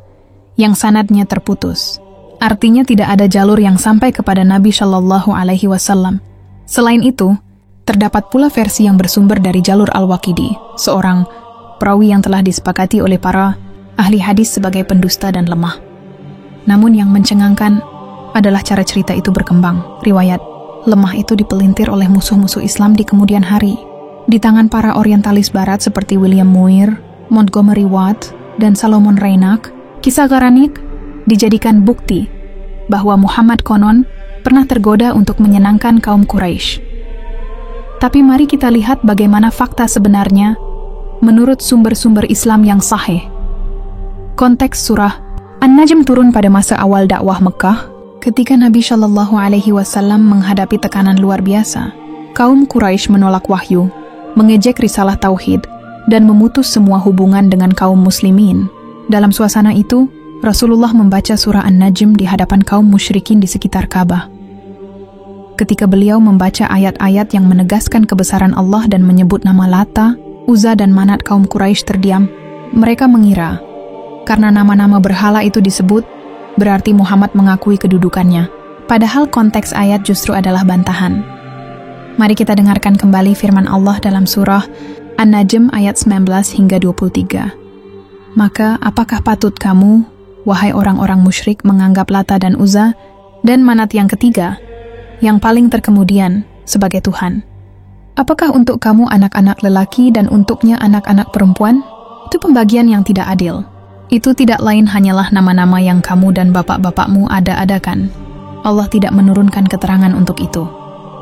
A: yang sanadnya terputus. Artinya tidak ada jalur yang sampai kepada Nabi Shallallahu Alaihi Wasallam. Selain itu, terdapat pula versi yang bersumber dari jalur Al-Waqidi, seorang perawi yang telah disepakati oleh para ahli hadis sebagai pendusta dan lemah. Namun yang mencengangkan adalah cara cerita itu berkembang. Riwayat lemah itu dipelintir oleh musuh-musuh Islam di kemudian hari, di tangan para orientalis barat seperti William Muir, Montgomery Watt, dan Solomon Reinach. Kisah Gharanik dijadikan bukti bahwa Muhammad konon pernah tergoda untuk menyenangkan kaum Quraisy. Tapi mari kita lihat bagaimana fakta sebenarnya menurut sumber-sumber Islam yang sahih. Konteks surah An-Najm turun pada masa awal dakwah Mekkah, ketika Nabi Shallallahu Alaihi Wasallam menghadapi tekanan luar biasa. Kaum Quraisy menolak wahyu, mengejek risalah tauhid, dan memutus semua hubungan dengan kaum muslimin. Dalam suasana itu, Rasulullah membaca surah An-Najm di hadapan kaum musyrikin di sekitar Ka'bah. Ketika beliau membaca ayat-ayat yang menegaskan kebesaran Allah dan menyebut nama Lata, Uzza, dan Manat, kaum Quraisy terdiam. Mereka mengira, karena nama-nama berhala itu disebut, berarti Muhammad mengakui kedudukannya. Padahal konteks ayat justru adalah bantahan. Mari kita dengarkan kembali firman Allah dalam surah An-Najm ayat 19 hingga 23. Maka apakah patut kamu, wahai orang-orang musyrik, menganggap Lata dan Uzza Dan manat yang ketiga, yang paling terkemudian, sebagai Tuhan. Apakah untuk kamu anak-anak lelaki dan untuknya anak-anak perempuan? Itu pembagian yang tidak adil. Itu tidak lain hanyalah nama-nama yang kamu dan bapak-bapakmu ada-adakan. Allah tidak menurunkan keterangan untuk itu.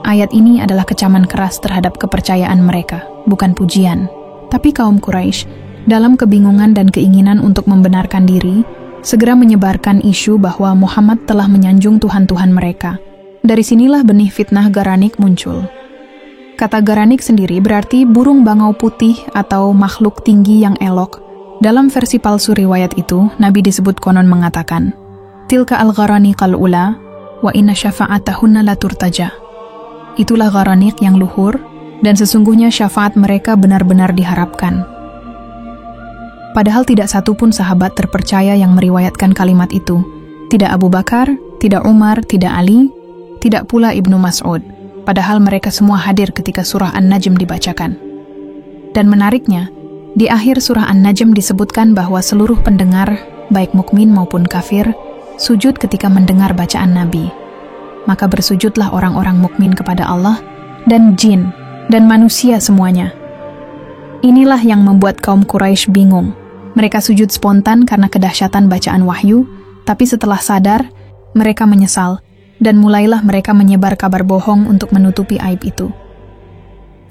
A: Ayat ini adalah kecaman keras terhadap kepercayaan mereka, bukan pujian. Tapi kaum Quraisy, dalam kebingungan dan keinginan untuk membenarkan diri, segera menyebarkan isu bahwa Muhammad telah menyanjung Tuhan-Tuhan mereka. Dari sinilah benih fitnah Garanik muncul. Kata Garanik sendiri berarti burung bangau putih atau makhluk tinggi yang elok. Dalam versi palsu riwayat itu, Nabi disebut konon mengatakan, Tilka al-Gharanikal ula, wa inna syafa'atahunna la turtaja. Itulah Gharanik yang luhur, dan sesungguhnya syafaat mereka benar-benar diharapkan. Padahal tidak satu pun sahabat terpercaya yang meriwayatkan kalimat itu. Tidak Abu Bakar, tidak Umar, tidak Ali, tidak pula Ibnu Mas'ud. Padahal mereka semua hadir ketika surah An-Najm dibacakan. Dan menariknya, di akhir surah An-Najm disebutkan bahwa seluruh pendengar, baik mukmin maupun kafir, sujud ketika mendengar bacaan Nabi. Maka bersujudlah orang-orang mukmin kepada Allah, dan jin, dan manusia semuanya. Inilah yang membuat kaum Quraisy bingung. Mereka sujud spontan karena kedahsyatan bacaan wahyu, tapi setelah sadar, mereka menyesal, dan mulailah mereka menyebar kabar bohong untuk menutupi aib itu.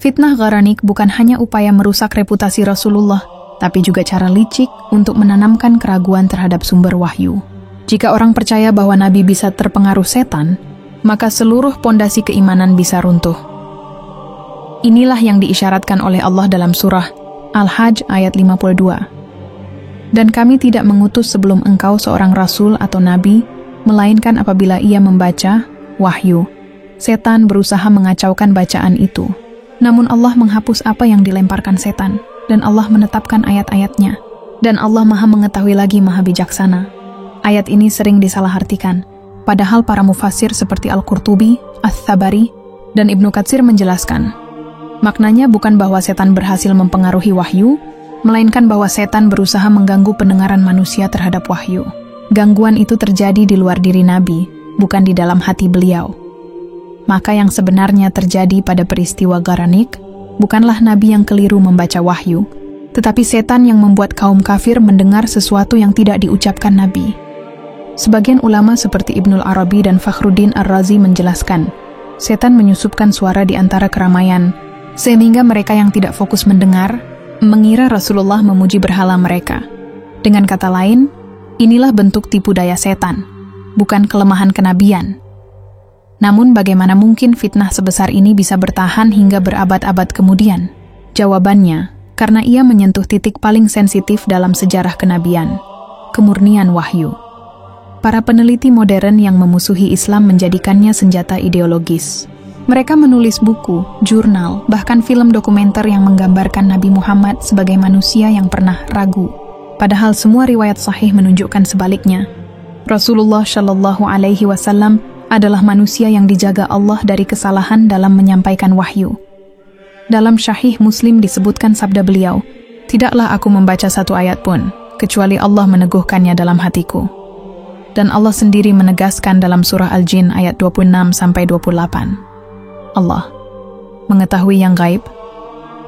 A: Fitnah Gharanik bukan hanya upaya merusak reputasi Rasulullah, tapi juga cara licik untuk menanamkan keraguan terhadap sumber wahyu. Jika orang percaya bahwa Nabi bisa terpengaruh setan, maka seluruh pondasi keimanan bisa runtuh. Inilah yang diisyaratkan oleh Allah dalam surah Al-Hajj ayat 52. Dan kami tidak mengutus sebelum engkau seorang rasul atau nabi, melainkan apabila ia membaca wahyu. Setan berusaha mengacaukan bacaan itu. Namun Allah menghapus apa yang dilemparkan setan, dan Allah menetapkan ayat-ayatnya. Dan Allah Maha mengetahui lagi Maha bijaksana. Ayat ini sering disalahartikan, padahal para mufassir seperti Al-Qurtubi, Ats-Tsabari, dan Ibnu Katsir menjelaskan. Maknanya bukan bahwa setan berhasil mempengaruhi wahyu, melainkan bahwa setan berusaha mengganggu pendengaran manusia terhadap wahyu. Gangguan itu terjadi di luar diri Nabi, bukan di dalam hati beliau. Maka yang sebenarnya terjadi pada peristiwa Gharanik, bukanlah Nabi yang keliru membaca wahyu, tetapi setan yang membuat kaum kafir mendengar sesuatu yang tidak diucapkan Nabi. Sebagian ulama seperti Ibnul Arabi dan Fakhruddin Ar-Razi menjelaskan, setan menyusupkan suara di antara keramaian, sehingga mereka yang tidak fokus mendengar, mengira Rasulullah memuji berhala mereka. Dengan kata lain, inilah bentuk tipu daya setan, bukan kelemahan kenabian. Namun bagaimana mungkin fitnah sebesar ini bisa bertahan hingga berabad-abad kemudian? Jawabannya, karena ia menyentuh titik paling sensitif dalam sejarah kenabian, kemurnian wahyu. Para peneliti modern yang memusuhi Islam menjadikannya senjata ideologis. Mereka menulis buku, jurnal, bahkan film dokumenter yang menggambarkan Nabi Muhammad sebagai manusia yang pernah ragu. Padahal semua riwayat sahih menunjukkan sebaliknya. Rasulullah Shallallahu Alaihi Wasallam adalah manusia yang dijaga Allah dari kesalahan dalam menyampaikan wahyu. Dalam Sahih Muslim disebutkan sabda beliau, "Tidaklah aku membaca satu ayat pun, kecuali Allah meneguhkannya dalam hatiku." Dan Allah sendiri menegaskan dalam surah Al-Jin ayat 26-28. Allah mengetahui yang gaib,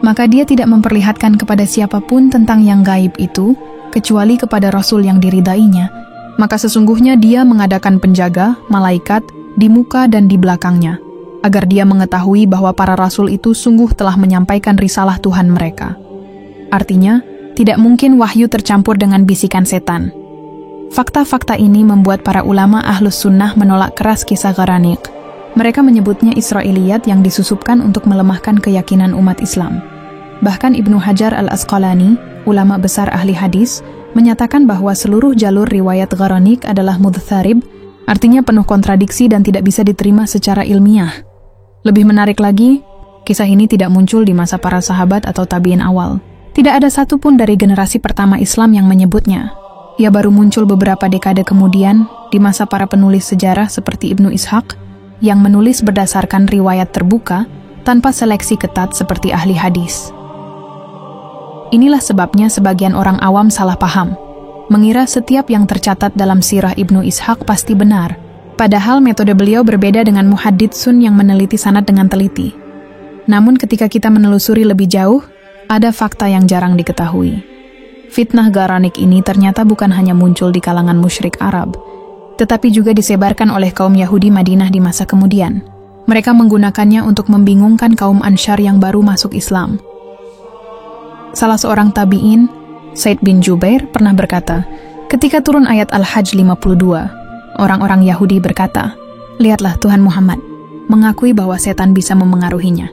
A: maka dia tidak memperlihatkan kepada siapapun tentang yang gaib itu, kecuali kepada Rasul yang diridainya. Maka sesungguhnya dia mengadakan penjaga, malaikat, di muka dan di belakangnya, agar dia mengetahui bahwa para Rasul itu sungguh telah menyampaikan risalah Tuhan mereka. Artinya, tidak mungkin wahyu tercampur dengan bisikan setan. Fakta-fakta ini membuat para ulama Ahlus Sunnah menolak keras kisah Gharanik. Mereka menyebutnya Israiliyat yang disusupkan untuk melemahkan keyakinan umat Islam. Bahkan Ibnu Hajar Al-Asqalani, ulama besar ahli hadis, menyatakan bahwa seluruh jalur riwayat Gharanik adalah mudhtharib, artinya penuh kontradiksi dan tidak bisa diterima secara ilmiah. Lebih menarik lagi, kisah ini tidak muncul di masa para sahabat atau tabi'in awal. Tidak ada satupun dari generasi pertama Islam yang menyebutnya. Ia baru muncul beberapa dekade kemudian di masa para penulis sejarah seperti Ibnu Ishaq, yang menulis berdasarkan riwayat terbuka tanpa seleksi ketat seperti ahli hadis. Inilah sebabnya sebagian orang awam salah paham, mengira setiap yang tercatat dalam sirah Ibnu Ishaq pasti benar, Padahal metode beliau berbeda dengan muhadditsun yang meneliti sanad dengan teliti. Namun ketika kita menelusuri lebih jauh, ada fakta yang jarang diketahui. Fitnah Gharanik ini ternyata bukan hanya muncul di kalangan musyrik Arab, tetapi juga disebarkan oleh kaum Yahudi Madinah di masa kemudian. Mereka menggunakannya untuk membingungkan kaum Ansyar yang baru masuk Islam. Salah seorang tabi'in, Said bin Jubair, pernah berkata, ketika turun ayat Al-Hajj 52, orang-orang Yahudi berkata, "Lihatlah Tuhan Muhammad mengakui bahwa setan bisa memengaruhinya."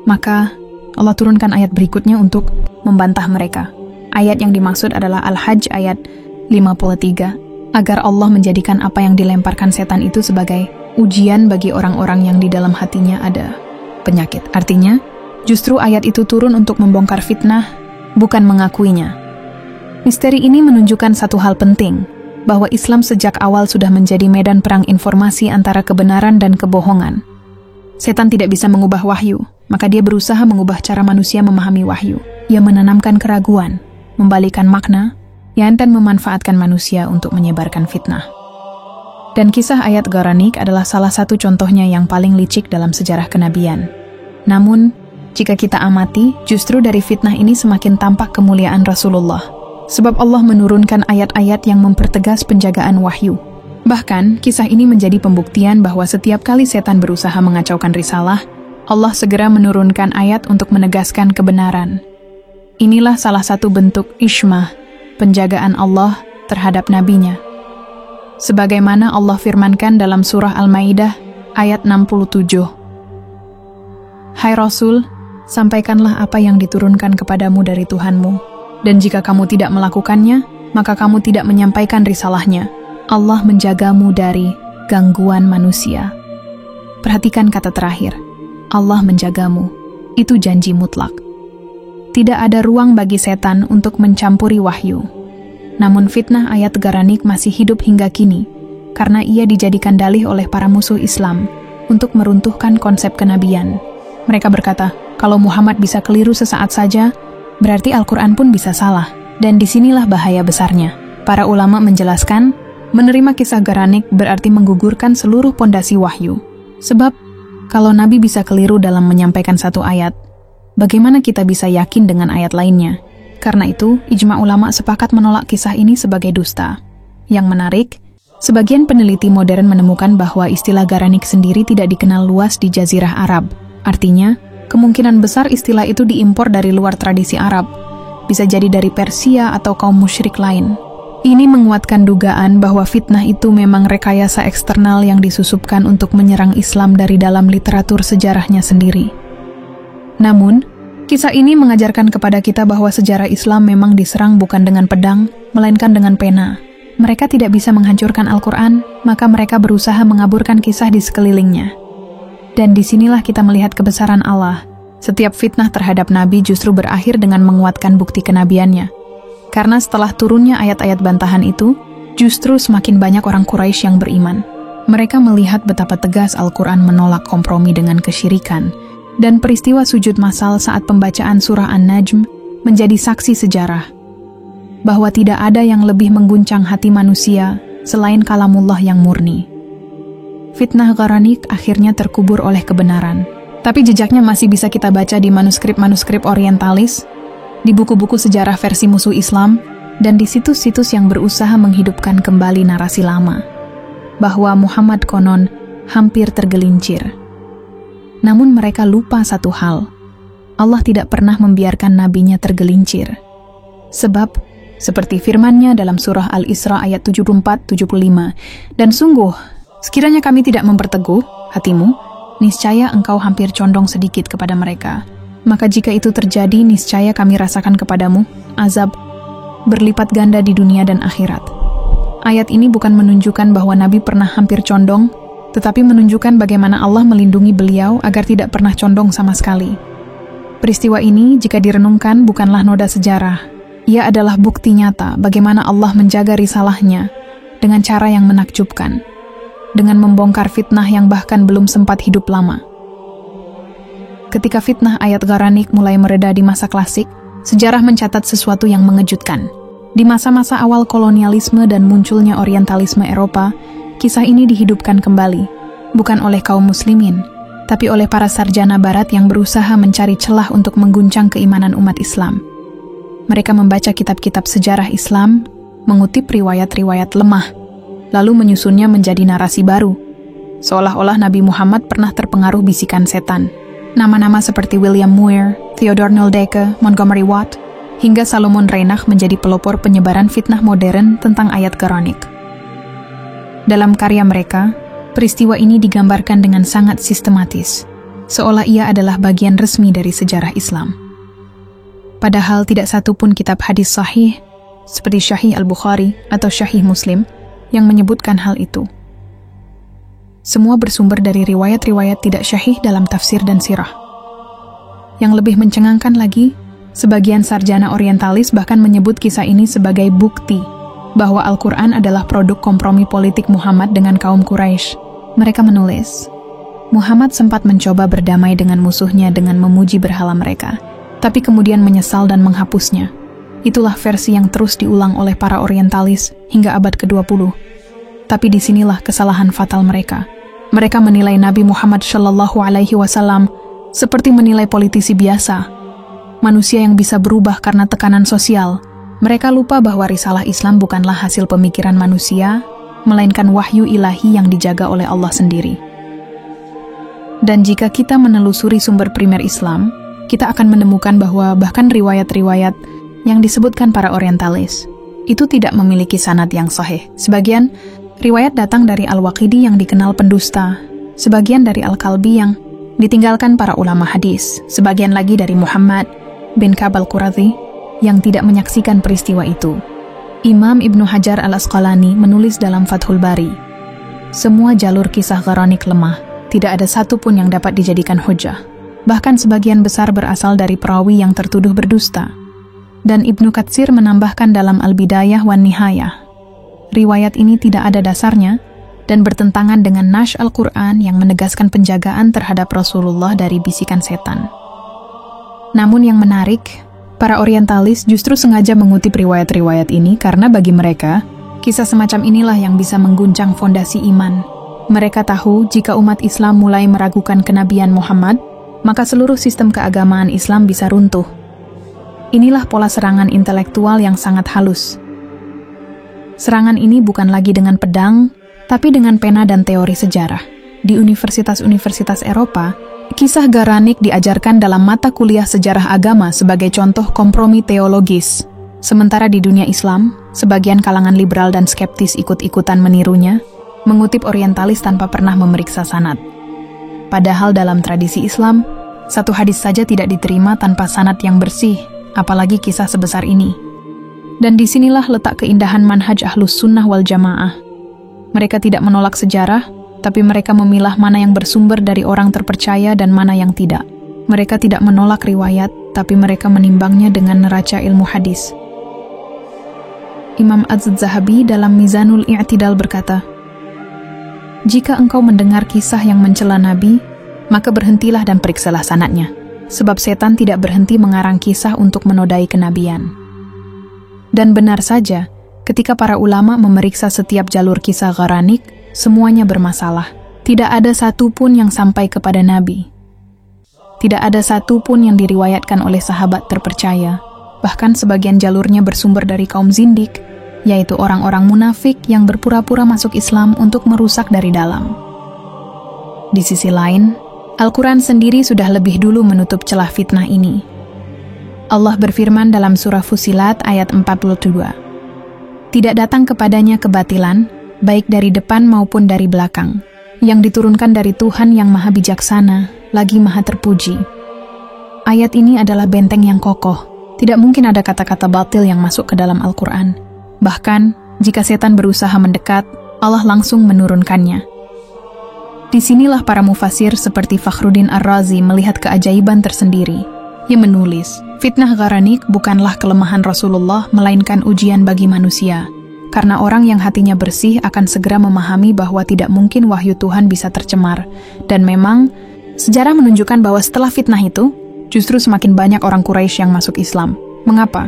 A: Maka Allah turunkan ayat berikutnya untuk membantah mereka. Ayat yang dimaksud adalah Al-Hajj ayat 53, agar Allah menjadikan apa yang dilemparkan setan itu sebagai ujian bagi orang-orang yang di dalam hatinya ada penyakit. Artinya, justru ayat itu turun untuk membongkar fitnah, bukan mengakuinya. Misteri ini menunjukkan satu hal penting, bahwa Islam sejak awal sudah menjadi medan perang informasi antara kebenaran dan kebohongan. Setan tidak bisa mengubah wahyu, maka dia berusaha mengubah cara manusia memahami wahyu. Ia menanamkan keraguan, membalikan makna, dan memanfaatkan manusia untuk menyebarkan fitnah. Dan kisah ayat Gharanik adalah salah satu contohnya yang paling licik dalam sejarah kenabian. Namun, jika kita amati, justru dari fitnah ini semakin tampak kemuliaan Rasulullah. Sebab Allah menurunkan ayat-ayat yang mempertegas penjagaan wahyu. Bahkan, kisah ini menjadi pembuktian bahwa setiap kali setan berusaha mengacaukan risalah, Allah segera menurunkan ayat untuk menegaskan kebenaran. Inilah salah satu bentuk ismah, penjagaan Allah terhadap nabinya. Sebagaimana Allah firmankan dalam surah Al-Maidah ayat 67. Hai Rasul, sampaikanlah apa yang diturunkan kepadamu dari Tuhanmu, dan jika kamu tidak melakukannya, maka kamu tidak menyampaikan risalahnya. Allah menjagamu dari gangguan manusia. Perhatikan kata terakhir, Allah menjagamu. Itu janji mutlak. Tidak ada ruang bagi setan untuk mencampuri wahyu. Namun fitnah ayat Gharanik masih hidup hingga kini, karena ia dijadikan dalih oleh para musuh Islam untuk meruntuhkan konsep kenabian. Mereka berkata, kalau Muhammad bisa keliru sesaat saja, berarti Al-Quran pun bisa salah. Dan disinilah bahaya besarnya. Para ulama menjelaskan, menerima kisah Gharanik berarti menggugurkan seluruh pondasi wahyu. Sebab, kalau Nabi bisa keliru dalam menyampaikan satu ayat, bagaimana kita bisa yakin dengan ayat lainnya? Karena itu, ijma ulama sepakat menolak kisah ini sebagai dusta. Yang menarik, sebagian peneliti modern menemukan bahwa istilah Gharanik sendiri tidak dikenal luas di Jazirah Arab. Artinya, kemungkinan besar istilah itu diimpor dari luar tradisi Arab, bisa jadi dari Persia atau kaum musyrik lain. Ini menguatkan dugaan bahwa fitnah itu memang rekayasa eksternal yang disusupkan untuk menyerang Islam dari dalam literatur sejarahnya sendiri. Namun, kisah ini mengajarkan kepada kita bahwa sejarah Islam memang diserang bukan dengan pedang, melainkan dengan pena. Mereka tidak bisa menghancurkan Al-Quran, maka mereka berusaha mengaburkan kisah di sekelilingnya. Dan disinilah kita melihat kebesaran Allah. Setiap fitnah terhadap Nabi justru berakhir dengan menguatkan bukti kenabiannya. Karena setelah turunnya ayat-ayat bantahan itu, justru semakin banyak orang Quraisy yang beriman. Mereka melihat betapa tegas Al-Quran menolak kompromi dengan kesyirikan, dan peristiwa sujud massal saat pembacaan surah An-Najm menjadi saksi sejarah bahwa tidak ada yang lebih mengguncang hati manusia selain kalamullah yang murni. Fitnah Gharanik akhirnya terkubur oleh kebenaran, tapi jejaknya masih bisa kita baca di manuskrip-manuskrip orientalis, di buku-buku sejarah versi musuh Islam, dan di situs-situs yang berusaha menghidupkan kembali narasi lama bahwa Muhammad konon hampir tergelincir. Namun mereka lupa satu hal, Allah tidak pernah membiarkan nabinya tergelincir. Sebab, seperti firman-Nya dalam surah Al-Isra ayat 74-75, dan sungguh, sekiranya kami tidak memperteguh hatimu, niscaya engkau hampir condong sedikit kepada mereka. Maka jika itu terjadi, niscaya kami rasakan kepadamu azab berlipat ganda di dunia dan akhirat. Ayat ini bukan menunjukkan bahwa Nabi pernah hampir condong, tetapi menunjukkan bagaimana Allah melindungi beliau agar tidak pernah condong sama sekali. Peristiwa ini, jika direnungkan, bukanlah noda sejarah. Ia adalah bukti nyata bagaimana Allah menjaga risalahnya dengan cara yang menakjubkan, dengan membongkar fitnah yang bahkan belum sempat hidup lama. Ketika fitnah ayat Gharanik mulai mereda di masa klasik, sejarah mencatat sesuatu yang mengejutkan. Di masa-masa awal kolonialisme dan munculnya orientalisme Eropa, kisah ini dihidupkan kembali, bukan oleh kaum muslimin, tapi oleh para sarjana barat yang berusaha mencari celah untuk mengguncang keimanan umat Islam. Mereka membaca kitab-kitab sejarah Islam, mengutip riwayat-riwayat lemah, lalu menyusunnya menjadi narasi baru, seolah-olah Nabi Muhammad pernah terpengaruh bisikan setan. Nama-nama seperti William Muir, Theodor Noldeke, Montgomery Watt, hingga Salomon Reinach menjadi pelopor penyebaran fitnah modern tentang ayat Quranik. Dalam karya mereka, peristiwa ini digambarkan dengan sangat sistematis, seolah ia adalah bagian resmi dari sejarah Islam. Padahal tidak satu pun kitab hadis sahih, seperti Sahih Al-Bukhari atau Sahih Muslim, yang menyebutkan hal itu. Semua bersumber dari riwayat-riwayat tidak syahih dalam tafsir dan sirah. Yang lebih mencengangkan lagi, sebagian sarjana orientalis bahkan menyebut kisah ini sebagai bukti bahwa Al-Quran adalah produk kompromi politik Muhammad dengan kaum Quraisy. Mereka menulis, Muhammad sempat mencoba berdamai dengan musuhnya dengan memuji berhala mereka, tapi kemudian menyesal dan menghapusnya. Itulah versi yang terus diulang oleh para orientalis hingga abad ke-20. Tapi disinilah kesalahan fatal mereka. Mereka menilai Nabi Muhammad SAW seperti menilai politisi biasa, manusia yang bisa berubah karena tekanan sosial. Mereka lupa bahwa risalah Islam bukanlah hasil pemikiran manusia, melainkan wahyu ilahi yang dijaga oleh Allah sendiri. Dan jika kita menelusuri sumber primer Islam, kita akan menemukan bahwa bahkan riwayat-riwayat yang disebutkan para orientalis itu tidak memiliki sanad yang sahih. Sebagian riwayat datang dari Al-Waqidi yang dikenal pendusta, sebagian dari Al-Kalbi yang ditinggalkan para ulama hadis, sebagian lagi dari Muhammad bin Ka'b Al-Qurazi yang tidak menyaksikan peristiwa itu. Imam Ibnu Hajar Al-Asqalani menulis dalam Fathul Bari, semua jalur kisah Quranik lemah, tidak ada satu pun yang dapat dijadikan hujah. Bahkan sebagian besar berasal dari perawi yang tertuduh berdusta. Dan Ibnu Katsir menambahkan dalam Al-Bidayah wan Nihayah, riwayat ini tidak ada dasarnya dan bertentangan dengan Nash Al-Quran yang menegaskan penjagaan terhadap Rasulullah dari bisikan setan. Namun yang menarik, para orientalis justru sengaja mengutip riwayat-riwayat ini karena bagi mereka, kisah semacam inilah yang bisa mengguncang fondasi iman. Mereka tahu jika umat Islam mulai meragukan kenabian Muhammad, maka seluruh sistem keagamaan Islam bisa runtuh. Inilah pola serangan intelektual yang sangat halus. Serangan ini bukan lagi dengan pedang, tapi dengan pena dan teori sejarah. Di universitas-universitas Eropa, kisah Quranik diajarkan dalam mata kuliah sejarah agama sebagai contoh kompromi teologis. Sementara di dunia Islam, sebagian kalangan liberal dan skeptis ikut-ikutan menirunya, mengutip orientalis tanpa pernah memeriksa sanad. Padahal dalam tradisi Islam, satu hadis saja tidak diterima tanpa sanad yang bersih, apalagi kisah sebesar ini. Dan disinilah letak keindahan manhaj Ahlus Sunnah wal Jamaah. Mereka tidak menolak sejarah, tapi mereka memilah mana yang bersumber dari orang terpercaya dan mana yang tidak. Mereka tidak menolak riwayat, tapi mereka menimbangnya dengan neraca ilmu hadis. Imam Az-Zahabi dalam Mizanul I'tidal berkata, jika engkau mendengar kisah yang mencela Nabi, maka berhentilah dan periksalah sanadnya, sebab setan tidak berhenti mengarang kisah untuk menodai kenabian. Dan benar saja, ketika para ulama memeriksa setiap jalur kisah Quranik, semuanya bermasalah. Tidak ada satu pun yang sampai kepada Nabi. Tidak ada satu pun yang diriwayatkan oleh sahabat terpercaya. Bahkan sebagian jalurnya bersumber dari kaum zindik, yaitu orang-orang munafik yang berpura-pura masuk Islam untuk merusak dari dalam. Di sisi lain, Al-Quran sendiri sudah lebih dulu menutup celah fitnah ini. Allah berfirman dalam surah Fussilat ayat 42, tidak datang kepadanya kebatilan, baik dari depan maupun dari belakang, yang diturunkan dari Tuhan yang maha bijaksana, lagi maha terpuji. Ayat ini adalah benteng yang kokoh. Tidak mungkin ada kata-kata batil yang masuk ke dalam Al-Quran. Bahkan, jika setan berusaha mendekat, Allah langsung menurunkannya. Disinilah para mufasir seperti Fakhruddin Ar-Razi melihat keajaiban tersendiri. Ia menulis, fitnah Quranik bukanlah kelemahan Rasulullah, melainkan ujian bagi manusia. Karena orang yang hatinya bersih akan segera memahami bahwa tidak mungkin wahyu Tuhan bisa tercemar. Dan memang, sejarah menunjukkan bahwa setelah fitnah itu, justru semakin banyak orang Quraisy yang masuk Islam. Mengapa?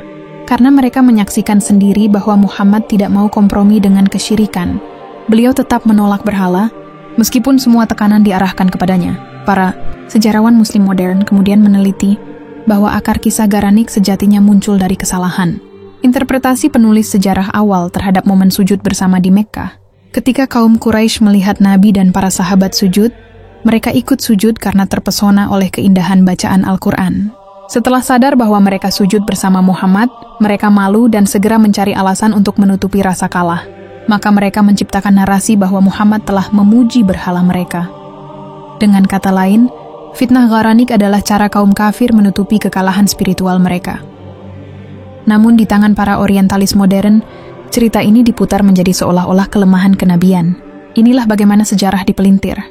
A: Karena mereka menyaksikan sendiri bahwa Muhammad tidak mau kompromi dengan kesyirikan. beliau tetap menolak berhala, meskipun semua tekanan diarahkan kepadanya. Para sejarawan Muslim modern kemudian meneliti bahwa akar kisah Garanik sejatinya muncul dari kesalahan. Interpretasi penulis sejarah awal terhadap momen sujud bersama di Mekkah. Ketika kaum Quraisy melihat Nabi dan para sahabat sujud, mereka ikut sujud karena terpesona oleh keindahan bacaan Al-Quran. Setelah sadar bahwa mereka sujud bersama Muhammad, mereka malu dan segera mencari alasan untuk menutupi rasa kalah. Maka mereka menciptakan narasi bahwa Muhammad telah memuji berhala mereka. Dengan kata lain, fitnah Garanik adalah cara kaum kafir menutupi kekalahan spiritual mereka. Namun di tangan para orientalis modern, cerita ini diputar menjadi seolah-olah kelemahan kenabian. Inilah bagaimana sejarah dipelintir.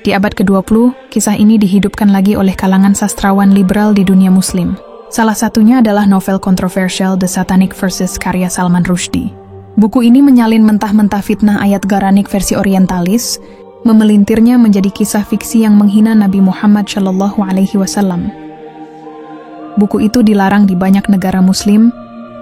A: Di abad ke-20, kisah ini dihidupkan lagi oleh kalangan sastrawan liberal di dunia muslim. Salah satunya adalah novel kontroversial The Satanic Verses karya Salman Rushdie. Buku ini menyalin mentah-mentah fitnah ayat Garanik versi orientalis, memelintirnya menjadi kisah fiksi yang menghina Nabi Muhammad SAW. Buku itu dilarang di banyak negara muslim,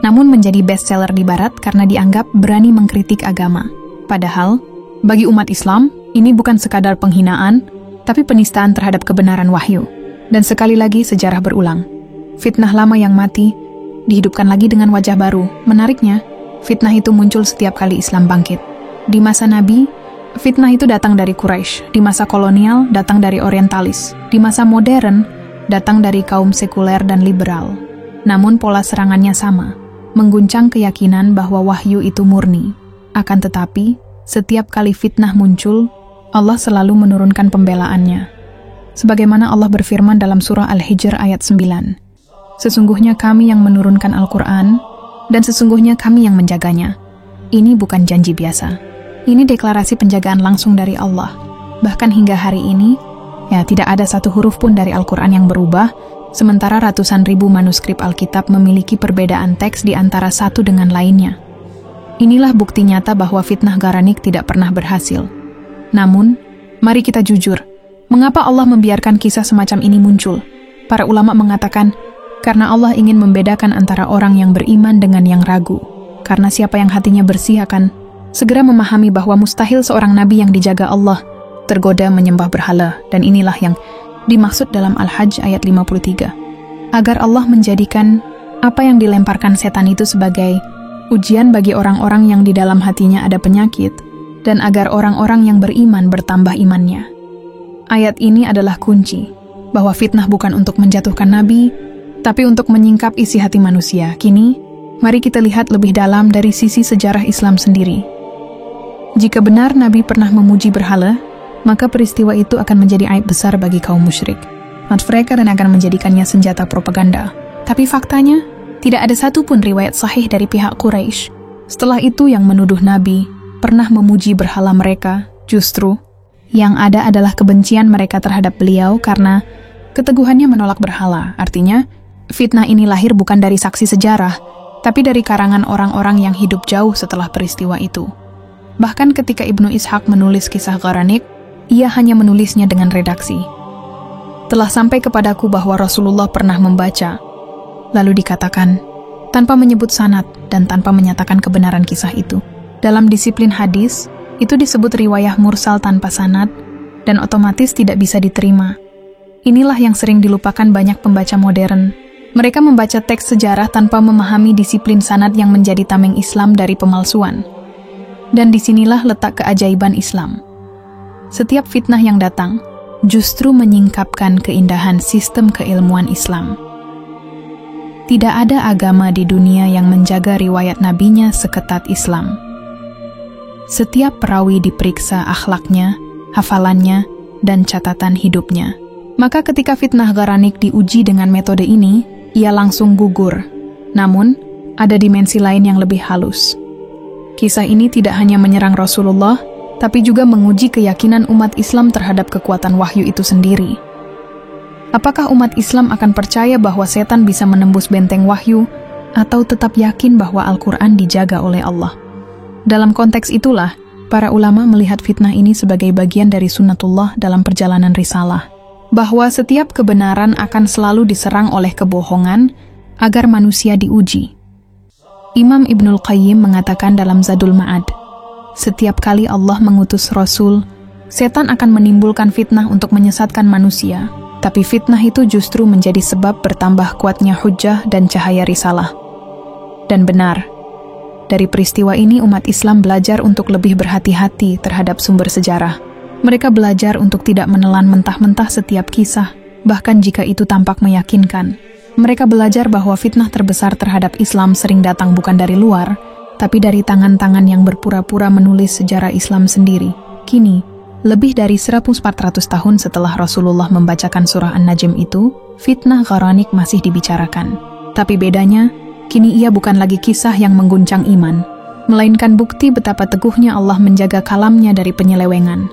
A: namun menjadi bestseller di barat karena dianggap berani mengkritik agama. Padahal, bagi umat Islam, ini bukan sekadar penghinaan, tapi penistaan terhadap kebenaran wahyu. Dan sekali lagi sejarah berulang. Fitnah lama yang mati, dihidupkan lagi dengan wajah baru. Menariknya, fitnah itu muncul setiap kali Islam bangkit. Di masa Nabi, fitnah itu datang dari Quraisy. Di masa kolonial, datang dari orientalis. Di masa modern, datang dari kaum sekuler dan liberal. Namun pola serangannya sama, mengguncang keyakinan bahwa wahyu itu murni. Akan tetapi, setiap kali fitnah muncul, Allah selalu menurunkan pembelaannya. Sebagaimana Allah berfirman dalam surah Al-Hijr ayat 9. Sesungguhnya kami yang menurunkan Al-Quran, dan sesungguhnya kami yang menjaganya. Ini bukan janji biasa. Ini deklarasi penjagaan langsung dari Allah. Bahkan hingga hari ini, tidak ada satu huruf pun dari Al-Quran yang berubah, sementara ratusan ribu manuskrip Alkitab memiliki perbedaan teks di antara satu dengan lainnya. Inilah bukti nyata bahwa fitnah Garanik tidak pernah berhasil. Namun, mari kita jujur, mengapa Allah membiarkan kisah semacam ini muncul? Para ulama mengatakan, karena Allah ingin membedakan antara orang yang beriman dengan yang ragu. Karena siapa yang hatinya bersih akan segera memahami bahwa mustahil seorang nabi yang dijaga Allah tergoda menyembah berhala, dan inilah yang dimaksud dalam Al-Hajj ayat 53. Agar Allah menjadikan apa yang dilemparkan setan itu sebagai ujian bagi orang-orang yang di dalam hatinya ada penyakit, dan agar orang-orang yang beriman bertambah imannya. Ayat ini adalah kunci, bahwa fitnah bukan untuk menjatuhkan Nabi, tapi untuk menyingkap isi hati manusia. Kini, mari kita lihat lebih dalam dari sisi sejarah Islam sendiri. Jika benar Nabi pernah memuji berhala, maka peristiwa itu akan menjadi aib besar bagi kaum musyrik. Mereka dan akan menjadikannya senjata propaganda. Tapi faktanya, tidak ada satupun riwayat sahih dari pihak Quraisy setelah itu yang menuduh Nabi pernah memuji berhala mereka. Justru, yang ada adalah kebencian mereka terhadap beliau karena keteguhannya menolak berhala. Artinya, fitnah ini lahir bukan dari saksi sejarah, tapi dari karangan orang-orang yang hidup jauh setelah peristiwa itu. Bahkan ketika Ibnu Ishaq menulis kisah Garanik, ia hanya menulisnya dengan redaksi. Telah sampai kepadaku bahwa Rasulullah pernah membaca, lalu dikatakan, tanpa menyebut sanad dan tanpa menyatakan kebenaran kisah itu. Dalam disiplin hadis, itu disebut riwayah mursal tanpa sanad, dan otomatis tidak bisa diterima. Inilah yang sering dilupakan banyak pembaca modern. Mereka membaca teks sejarah tanpa memahami disiplin sanad yang menjadi tameng Islam dari pemalsuan. Dan disinilah letak keajaiban Islam. Setiap fitnah yang datang, justru menyingkapkan keindahan sistem keilmuan Islam. Tidak ada agama di dunia yang menjaga riwayat nabinya seketat Islam. Setiap perawi diperiksa akhlaknya, hafalannya, dan catatan hidupnya. Maka ketika fitnah Garanik diuji dengan metode ini, ia langsung gugur. Namun, ada dimensi lain yang lebih halus. Kisah ini tidak hanya menyerang Rasulullah, tapi juga menguji keyakinan umat Islam terhadap kekuatan wahyu itu sendiri. Apakah umat Islam akan percaya bahwa setan bisa menembus benteng wahyu, atau tetap yakin bahwa Al-Quran dijaga oleh Allah? Dalam konteks itulah, para ulama melihat fitnah ini sebagai bagian dari sunnatullah dalam perjalanan risalah, bahwa setiap kebenaran akan selalu diserang oleh kebohongan agar manusia diuji. Imam Ibnul Qayyim mengatakan dalam Zadul Ma'ad, setiap kali Allah mengutus Rasul, setan akan menimbulkan fitnah untuk menyesatkan manusia. Tapi fitnah itu justru menjadi sebab bertambah kuatnya hujjah dan cahaya risalah. Dan benar, dari peristiwa ini umat Islam belajar untuk lebih berhati-hati terhadap sumber sejarah. Mereka belajar untuk tidak menelan mentah-mentah setiap kisah, bahkan jika itu tampak meyakinkan. Mereka belajar bahwa fitnah terbesar terhadap Islam sering datang bukan dari luar, tapi dari tangan-tangan yang berpura-pura menulis sejarah Islam sendiri. Kini, lebih dari 1400 tahun setelah Rasulullah membacakan surah An-Najm itu, fitnah Gharanik masih dibicarakan. Tapi bedanya, kini ia bukan lagi kisah yang mengguncang iman, melainkan bukti betapa teguhnya Allah menjaga kalamnya dari penyelewengan.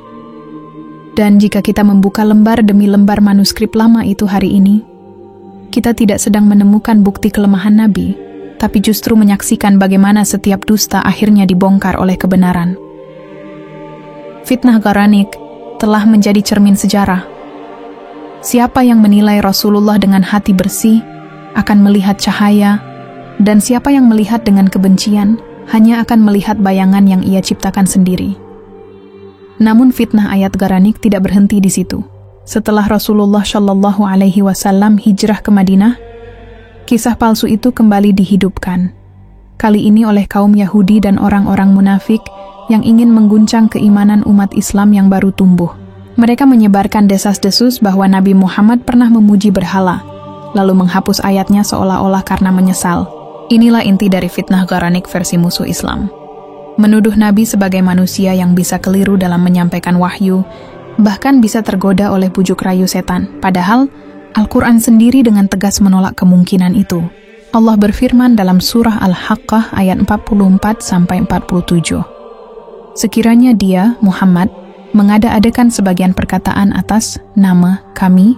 A: Dan jika kita membuka lembar demi lembar manuskrip lama itu hari ini, kita tidak sedang menemukan bukti kelemahan Nabi, tapi justru menyaksikan bagaimana setiap dusta akhirnya dibongkar oleh kebenaran. Fitnah Gharanik telah menjadi cermin sejarah. Siapa yang menilai Rasulullah dengan hati bersih akan melihat cahaya, dan siapa yang melihat dengan kebencian hanya akan melihat bayangan yang ia ciptakan sendiri. Namun fitnah ayat Gharanik tidak berhenti di situ. Setelah Rasulullah Shallallahu Alaihi Wasallam hijrah ke Madinah, kisah palsu itu kembali dihidupkan. Kali ini oleh kaum Yahudi dan orang-orang munafik yang ingin mengguncang keimanan umat Islam yang baru tumbuh. Mereka menyebarkan desas-desus bahwa Nabi Muhammad pernah memuji berhala, lalu menghapus ayatnya seolah-olah karena menyesal. Inilah inti dari fitnah Gharanik versi musuh Islam. Menuduh Nabi sebagai manusia yang bisa keliru dalam menyampaikan wahyu, bahkan bisa tergoda oleh bujuk rayu setan. Padahal, Al-Quran sendiri dengan tegas menolak kemungkinan itu. Allah berfirman dalam surah Al-Haqqah ayat 44-47. Sekiranya dia, Muhammad, mengada-adakan sebagian perkataan atas nama kami,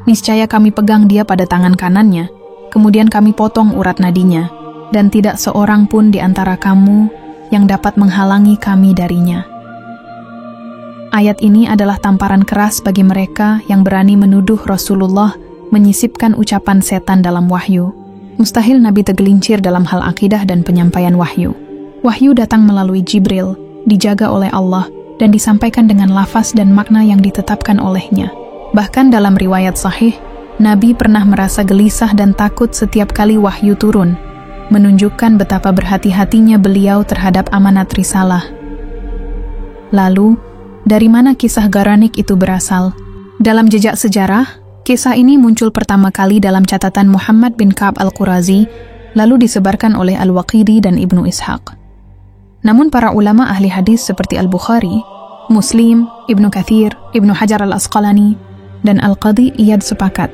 A: niscaya kami pegang dia pada tangan kanannya, kemudian kami potong urat nadinya, dan tidak seorang pun di antara kamu yang dapat menghalangi kami darinya. Ayat ini adalah tamparan keras bagi mereka yang berani menuduh Rasulullah menyisipkan ucapan setan dalam wahyu. Mustahil Nabi tergelincir dalam hal akidah dan penyampaian wahyu. Wahyu datang melalui Jibril, dijaga oleh Allah, dan disampaikan dengan lafaz dan makna yang ditetapkan olehnya. Bahkan dalam riwayat sahih, Nabi pernah merasa gelisah dan takut setiap kali wahyu turun, menunjukkan betapa berhati-hatinya beliau terhadap amanat risalah. Lalu, dari mana kisah Gharanik itu berasal? Dalam jejak sejarah, kisah ini muncul pertama kali dalam catatan Muhammad bin Ka'ab al-Qurazi, lalu disebarkan oleh Al-Waqidi dan Ibnu Ishaq. Namun para ulama ahli hadis seperti Al-Bukhari, Muslim, Ibnu Katsir, Ibnu Hajar al-Asqalani, dan Al-Qadhi Iyad sepakat.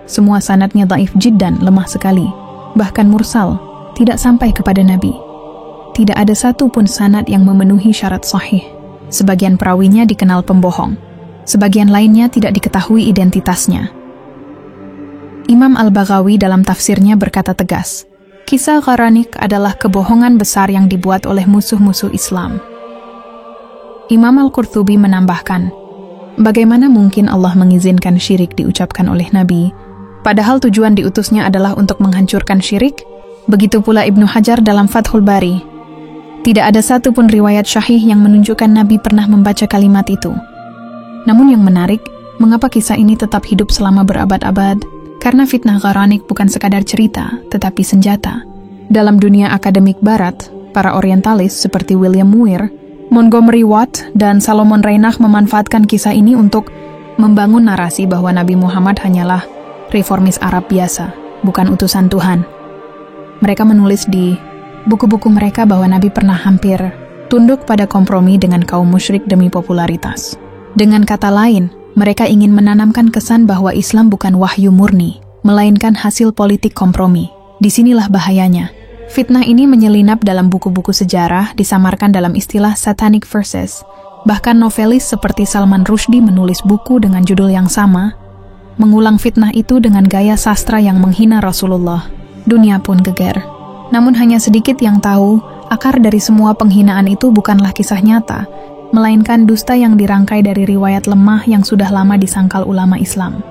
A: Semua sanadnya dhaif jiddan, lemah sekali, bahkan mursal, tidak sampai kepada Nabi. Tidak ada satu pun sanad yang memenuhi syarat sahih. Sebagian perawinya dikenal pembohong, sebagian lainnya tidak diketahui identitasnya. Imam Al-Baghawi dalam tafsirnya berkata tegas, kisah Gharanik adalah kebohongan besar yang dibuat oleh musuh-musuh Islam. Imam Al-Qurtubi menambahkan, bagaimana mungkin Allah mengizinkan syirik diucapkan oleh Nabi, padahal tujuan diutusnya adalah untuk menghancurkan syirik? Begitu pula Ibnu Hajar dalam Fathul Bari. Tidak ada satu pun riwayat syahih yang menunjukkan Nabi pernah membaca kalimat itu. Namun yang menarik, mengapa kisah ini tetap hidup selama berabad-abad? Karena fitnah Gharanik bukan sekadar cerita, tetapi senjata. Dalam dunia akademik barat, para orientalis seperti William Muir, Montgomery Watt, dan Salomon Reinach memanfaatkan kisah ini untuk membangun narasi bahwa Nabi Muhammad hanyalah reformis Arab biasa, bukan utusan Tuhan. Mereka menulis di buku-buku mereka bahwa Nabi pernah hampir tunduk pada kompromi dengan kaum musyrik demi popularitas. Dengan kata lain, mereka ingin menanamkan kesan bahwa Islam bukan wahyu murni, melainkan hasil politik kompromi. Disinilah bahayanya. Fitnah ini menyelinap dalam buku-buku sejarah, disamarkan dalam istilah satanic verses. Bahkan novelis seperti Salman Rushdie menulis buku dengan judul yang sama, mengulang fitnah itu dengan gaya sastra yang menghina Rasulullah. Dunia pun geger. Namun hanya sedikit yang tahu, akar dari semua penghinaan itu bukanlah kisah nyata, melainkan dusta yang dirangkai dari riwayat lemah yang sudah lama disangkal ulama Islam.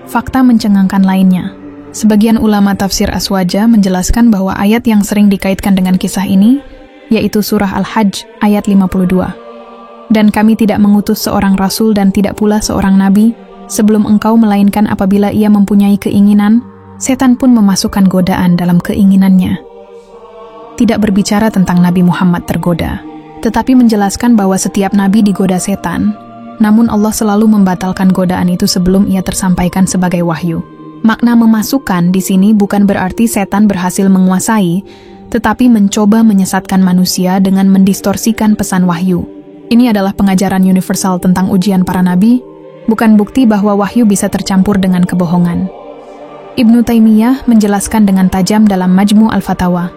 A: Fakta mencengangkan lainnya. Sebagian ulama tafsir Aswaja menjelaskan bahwa ayat yang sering dikaitkan dengan kisah ini yaitu surah Al-Hajj ayat 52. Dan kami tidak mengutus seorang rasul dan tidak pula seorang nabi sebelum engkau melainkan apabila ia mempunyai keinginan, setan pun memasukkan godaan dalam keinginannya. Tidak berbicara tentang Nabi Muhammad tergoda, tetapi menjelaskan bahwa setiap nabi digoda setan, namun Allah selalu membatalkan godaan itu sebelum ia tersampaikan sebagai wahyu. Makna memasukkan di sini bukan berarti setan berhasil menguasai, tetapi mencoba menyesatkan manusia dengan mendistorsikan pesan wahyu. Ini adalah pengajaran universal tentang ujian para nabi, bukan bukti bahwa wahyu bisa tercampur dengan kebohongan. Ibnu Taimiyah menjelaskan dengan tajam dalam Majmu' al-Fatawa.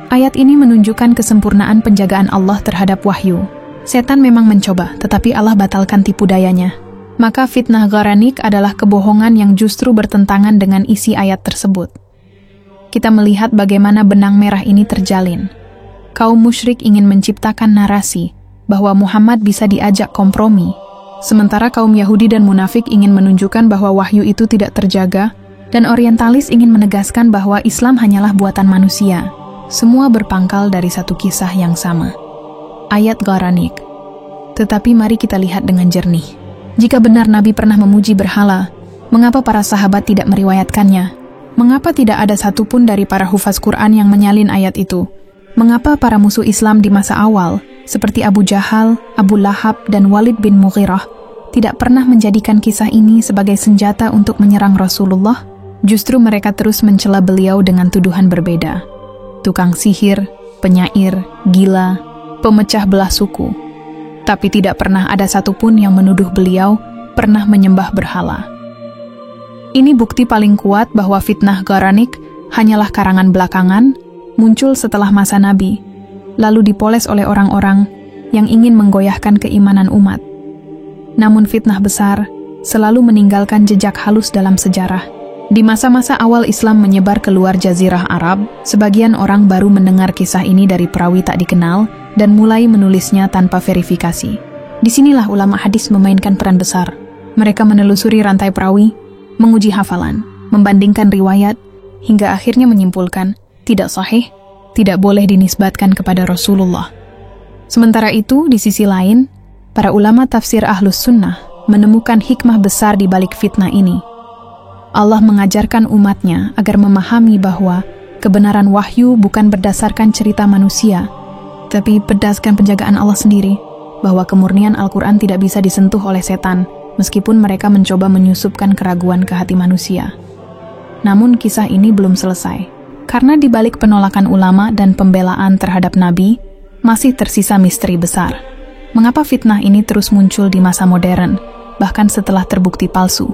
A: Ayat ini menunjukkan kesempurnaan penjagaan Allah terhadap wahyu. Setan memang mencoba, tetapi Allah batalkan tipu dayanya. Maka fitnah Gharanik adalah kebohongan yang justru bertentangan dengan isi ayat tersebut. Kita melihat bagaimana benang merah ini terjalin. Kaum musyrik ingin menciptakan narasi bahwa Muhammad bisa diajak kompromi, sementara kaum Yahudi dan munafik ingin menunjukkan bahwa wahyu itu tidak terjaga, dan orientalis ingin menegaskan bahwa Islam hanyalah buatan manusia. Semua berpangkal dari satu kisah yang sama. Ayat Gharanik. Tetapi mari kita lihat dengan jernih. Jika benar Nabi pernah memuji berhala, mengapa para sahabat tidak meriwayatkannya? Mengapa tidak ada satupun dari para hufaz Quran yang menyalin ayat itu? Mengapa para musuh Islam di masa awal, seperti Abu Jahal, Abu Lahab, dan Walid bin Mughirah, tidak pernah menjadikan kisah ini sebagai senjata untuk menyerang Rasulullah? Justru mereka terus mencela beliau dengan tuduhan berbeda. Tukang sihir, penyair, gila, pemecah belah suku. Tapi tidak pernah ada satupun yang menuduh beliau pernah menyembah berhala. Ini bukti paling kuat bahwa fitnah Gharanik hanyalah karangan belakangan, muncul setelah masa Nabi, lalu dipoles oleh orang-orang yang ingin menggoyahkan keimanan umat. Namun fitnah besar selalu meninggalkan jejak halus dalam sejarah. Di masa-masa awal Islam menyebar keluar Jazirah Arab, sebagian orang baru mendengar kisah ini dari perawi tak dikenal dan mulai menulisnya tanpa verifikasi. Disinilah ulama hadis memainkan peran besar. Mereka menelusuri rantai perawi, menguji hafalan, membandingkan riwayat, hingga akhirnya menyimpulkan tidak sahih, tidak boleh dinisbatkan kepada Rasulullah. Sementara itu, di sisi lain, para ulama tafsir Ahlus Sunnah menemukan hikmah besar di balik fitnah ini. Allah mengajarkan umatnya agar memahami bahwa kebenaran wahyu bukan berdasarkan cerita manusia, tapi berdasarkan penjagaan Allah sendiri, bahwa kemurnian Al-Quran tidak bisa disentuh oleh setan, meskipun mereka mencoba menyusupkan keraguan ke hati manusia. Namun kisah ini belum selesai. Karena di balik penolakan ulama dan pembelaan terhadap Nabi, masih tersisa misteri besar. Mengapa fitnah ini terus muncul di masa modern, bahkan setelah terbukti palsu?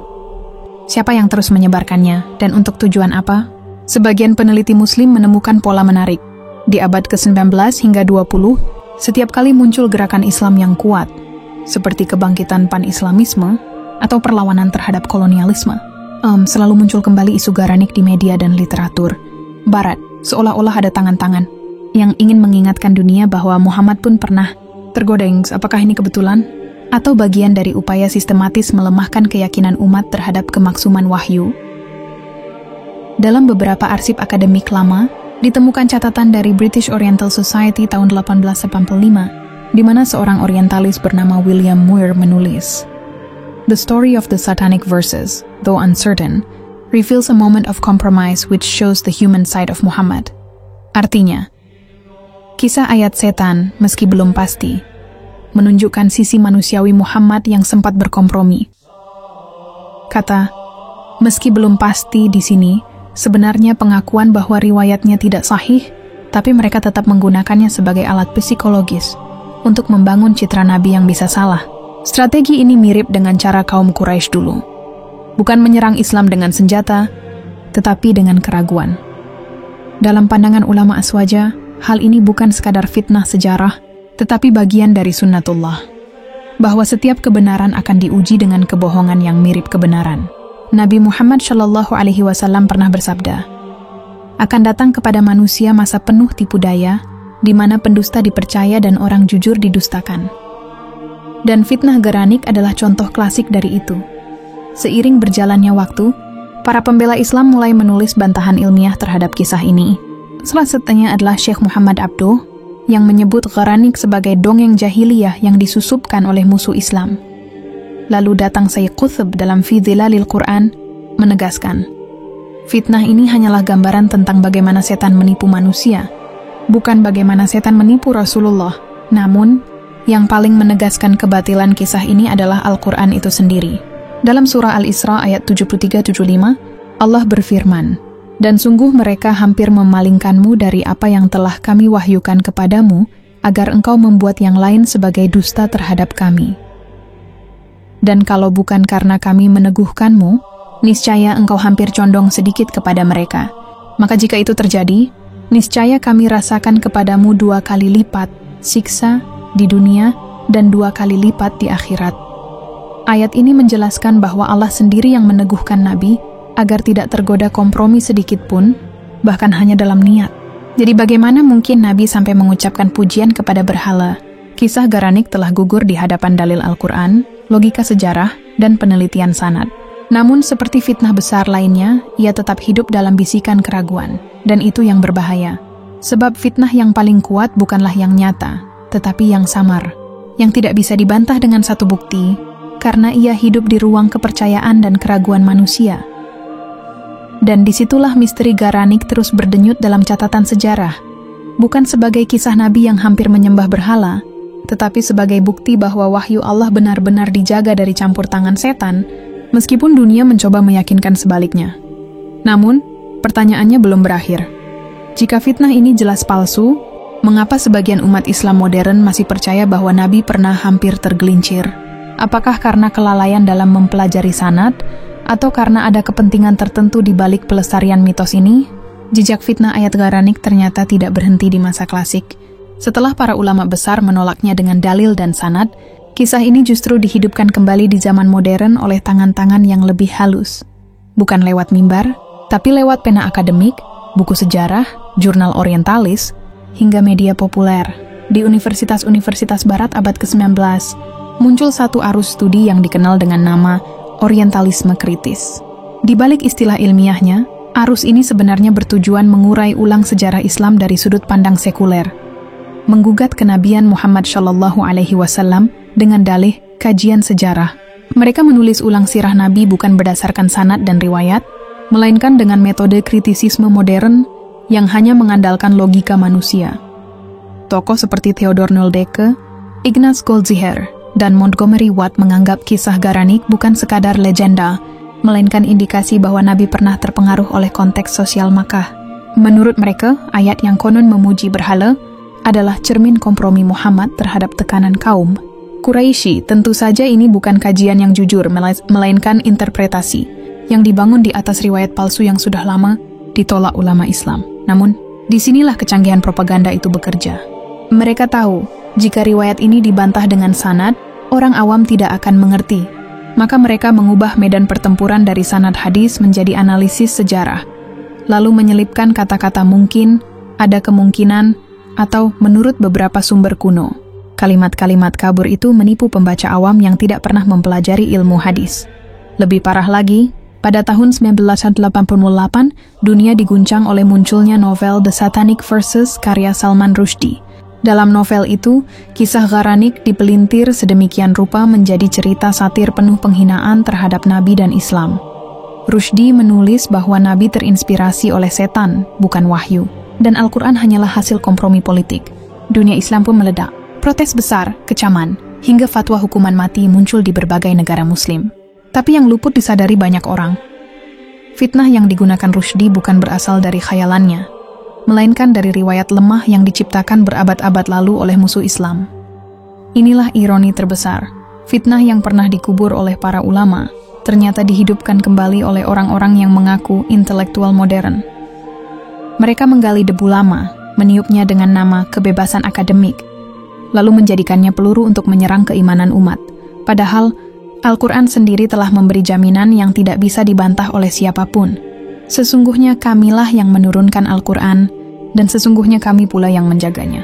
A: Siapa yang terus menyebarkannya, dan untuk tujuan apa? Sebagian peneliti Muslim menemukan pola menarik. Di abad ke-19 hingga 20, setiap kali muncul gerakan Islam yang kuat, seperti kebangkitan pan-Islamisme atau perlawanan terhadap kolonialisme, selalu muncul kembali isu Gharanik di media dan literatur. Barat, seolah-olah ada tangan-tangan yang ingin mengingatkan dunia bahwa Muhammad pun pernah tergoda. Apakah ini kebetulan? Atau bagian dari upaya sistematis melemahkan keyakinan umat terhadap kemaksuman wahyu? Dalam beberapa arsip akademik lama, ditemukan catatan dari British Oriental Society tahun 1885, di mana seorang orientalis bernama William Muir menulis, "The story of the satanic verses, though uncertain, reveals a moment of compromise which shows the human side of Muhammad." Artinya, kisah ayat setan, meski belum pasti, menunjukkan sisi manusiawi Muhammad yang sempat berkompromi. Kata, meski belum pasti di sini, sebenarnya pengakuan bahwa riwayatnya tidak sahih, tapi mereka tetap menggunakannya sebagai alat psikologis untuk membangun citra Nabi yang bisa salah. Strategi ini mirip dengan cara kaum Quraisy dulu. Bukan menyerang Islam dengan senjata, tetapi dengan keraguan. Dalam pandangan ulama Aswaja, hal ini bukan sekadar fitnah sejarah, tetapi bagian dari sunnatullah. Bahwa setiap kebenaran akan diuji dengan kebohongan yang mirip kebenaran. Nabi Muhammad SAW pernah bersabda, akan datang kepada manusia masa penuh tipu daya, di mana pendusta dipercaya dan orang jujur didustakan. Dan fitnah Gharanik adalah contoh klasik dari itu. Seiring berjalannya waktu, para pembela Islam mulai menulis bantahan ilmiah terhadap kisah ini. Salah satunya adalah Syekh Muhammad Abduh, yang menyebut Gharanik sebagai dongeng jahiliyah yang disusupkan oleh musuh Islam. Lalu datang Sayyid Qutb dalam Fi Dhilalil Quran menegaskan, fitnah ini hanyalah gambaran tentang bagaimana setan menipu manusia, bukan bagaimana setan menipu Rasulullah. Namun, yang paling menegaskan kebatilan kisah ini adalah Al-Quran itu sendiri. Dalam surah Al-Isra ayat 73-75, Allah berfirman, "Dan sungguh mereka hampir memalingkanmu dari apa yang telah kami wahyukan kepadamu, agar engkau membuat yang lain sebagai dusta terhadap kami. Dan kalau bukan karena kami meneguhkanmu, niscaya engkau hampir condong sedikit kepada mereka. Maka jika itu terjadi, niscaya kami rasakan kepadamu 2 kali lipat siksa di dunia dan 2 kali lipat di akhirat." Ayat ini menjelaskan bahwa Allah sendiri yang meneguhkan Nabi agar tidak tergoda kompromi sedikit pun, bahkan hanya dalam niat. Jadi bagaimana mungkin Nabi sampai mengucapkan pujian kepada berhala? Kisah Gharanik telah gugur di hadapan dalil Al-Quran, logika sejarah, dan penelitian sanad. Namun seperti fitnah besar lainnya, ia tetap hidup dalam bisikan keraguan, dan itu yang berbahaya. Sebab fitnah yang paling kuat bukanlah yang nyata, tetapi yang samar, yang tidak bisa dibantah dengan satu bukti, karena ia hidup di ruang kepercayaan dan keraguan manusia. Dan disitulah misteri Gharanik terus berdenyut dalam catatan sejarah, bukan sebagai kisah Nabi yang hampir menyembah berhala, tetapi sebagai bukti bahwa wahyu Allah benar-benar dijaga dari campur tangan setan, meskipun dunia mencoba meyakinkan sebaliknya. Namun, pertanyaannya belum berakhir. Jika fitnah ini jelas palsu, mengapa sebagian umat Islam modern masih percaya bahwa Nabi pernah hampir tergelincir? Apakah karena kelalaian dalam mempelajari sanad, atau karena ada kepentingan tertentu di balik pelestarian mitos ini? Jejak fitnah ayat Gharanik ternyata tidak berhenti di masa klasik. Setelah para ulama besar menolaknya dengan dalil dan sanad, kisah ini justru dihidupkan kembali di zaman modern oleh tangan-tangan yang lebih halus. Bukan lewat mimbar, tapi lewat pena akademik, buku sejarah, jurnal orientalis, hingga media populer. Di universitas-universitas barat abad ke-19, muncul satu arus studi yang dikenal dengan nama orientalisme kritis. Di balik istilah ilmiahnya, arus ini sebenarnya bertujuan mengurai ulang sejarah Islam dari sudut pandang sekuler, menggugat kenabian Muhammad SAW dengan dalih kajian sejarah. Mereka menulis ulang sirah Nabi bukan berdasarkan sanad dan riwayat, melainkan dengan metode kritisisme modern yang hanya mengandalkan logika manusia. Tokoh seperti Theodor Noldeke, Ignaz Goldziher, dan Montgomery Watt menganggap kisah Gharanik bukan sekadar legenda, melainkan indikasi bahwa Nabi pernah terpengaruh oleh konteks sosial Makkah. Menurut mereka, ayat yang konon memuji berhala adalah cermin kompromi Muhammad terhadap tekanan kaum Quraisy. Tentu saja ini bukan kajian yang jujur, melainkan interpretasi yang dibangun di atas riwayat palsu yang sudah lama ditolak ulama Islam. Namun, disinilah kecanggihan propaganda itu bekerja. Mereka tahu, jika riwayat ini dibantah dengan sanad, orang awam tidak akan mengerti. Maka mereka mengubah medan pertempuran dari sanad hadis menjadi analisis sejarah, lalu menyelipkan kata-kata mungkin, ada kemungkinan, atau menurut beberapa sumber kuno. Kalimat-kalimat kabur itu menipu pembaca awam yang tidak pernah mempelajari ilmu hadis. Lebih parah lagi, pada tahun 1988, dunia diguncang oleh munculnya novel The Satanic Verses karya Salman Rushdie. Dalam novel itu, kisah Gharanik dipelintir sedemikian rupa menjadi cerita satir penuh penghinaan terhadap Nabi dan Islam. Rushdie menulis bahwa Nabi terinspirasi oleh setan, bukan wahyu, dan Al-Quran hanyalah hasil kompromi politik. Dunia Islam pun meledak. Protes besar, kecaman, hingga fatwa hukuman mati muncul di berbagai negara muslim. Tapi yang luput disadari banyak orang, fitnah yang digunakan Rushdie bukan berasal dari khayalannya, melainkan dari riwayat lemah yang diciptakan berabad-abad lalu oleh musuh Islam. Inilah ironi terbesar. Fitnah yang pernah dikubur oleh para ulama, ternyata dihidupkan kembali oleh orang-orang yang mengaku intelektual modern. Mereka menggali debu lama, meniupnya dengan nama kebebasan akademik, lalu menjadikannya peluru untuk menyerang keimanan umat. Padahal, Al-Quran sendiri telah memberi jaminan yang tidak bisa dibantah oleh siapapun. Sesungguhnya kamilah yang menurunkan Al-Quran, dan sesungguhnya kami pula yang menjaganya.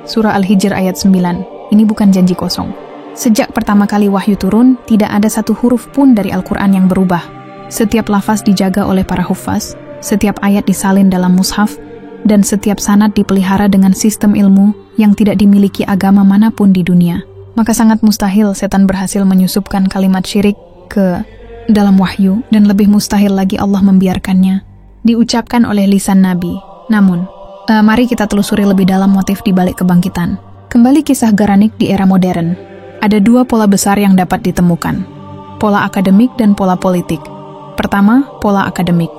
A: Surah Al-Hijr ayat 9, ini bukan janji kosong. Sejak pertama kali wahyu turun, tidak ada satu huruf pun dari Al-Quran yang berubah. Setiap lafaz dijaga oleh para hufaz, setiap ayat disalin dalam mushaf, dan setiap sanad dipelihara dengan sistem ilmu yang tidak dimiliki agama manapun di dunia. Maka sangat mustahil setan berhasil menyusupkan kalimat syirik ke dalam wahyu, dan lebih mustahil lagi Allah membiarkannya diucapkan oleh lisan Nabi. Namun, mari kita telusuri lebih dalam motif di balik kebangkitan. Kembali kisah Garanik di era modern. Ada dua pola besar yang dapat ditemukan, pola akademik dan pola politik. Pertama, pola akademik.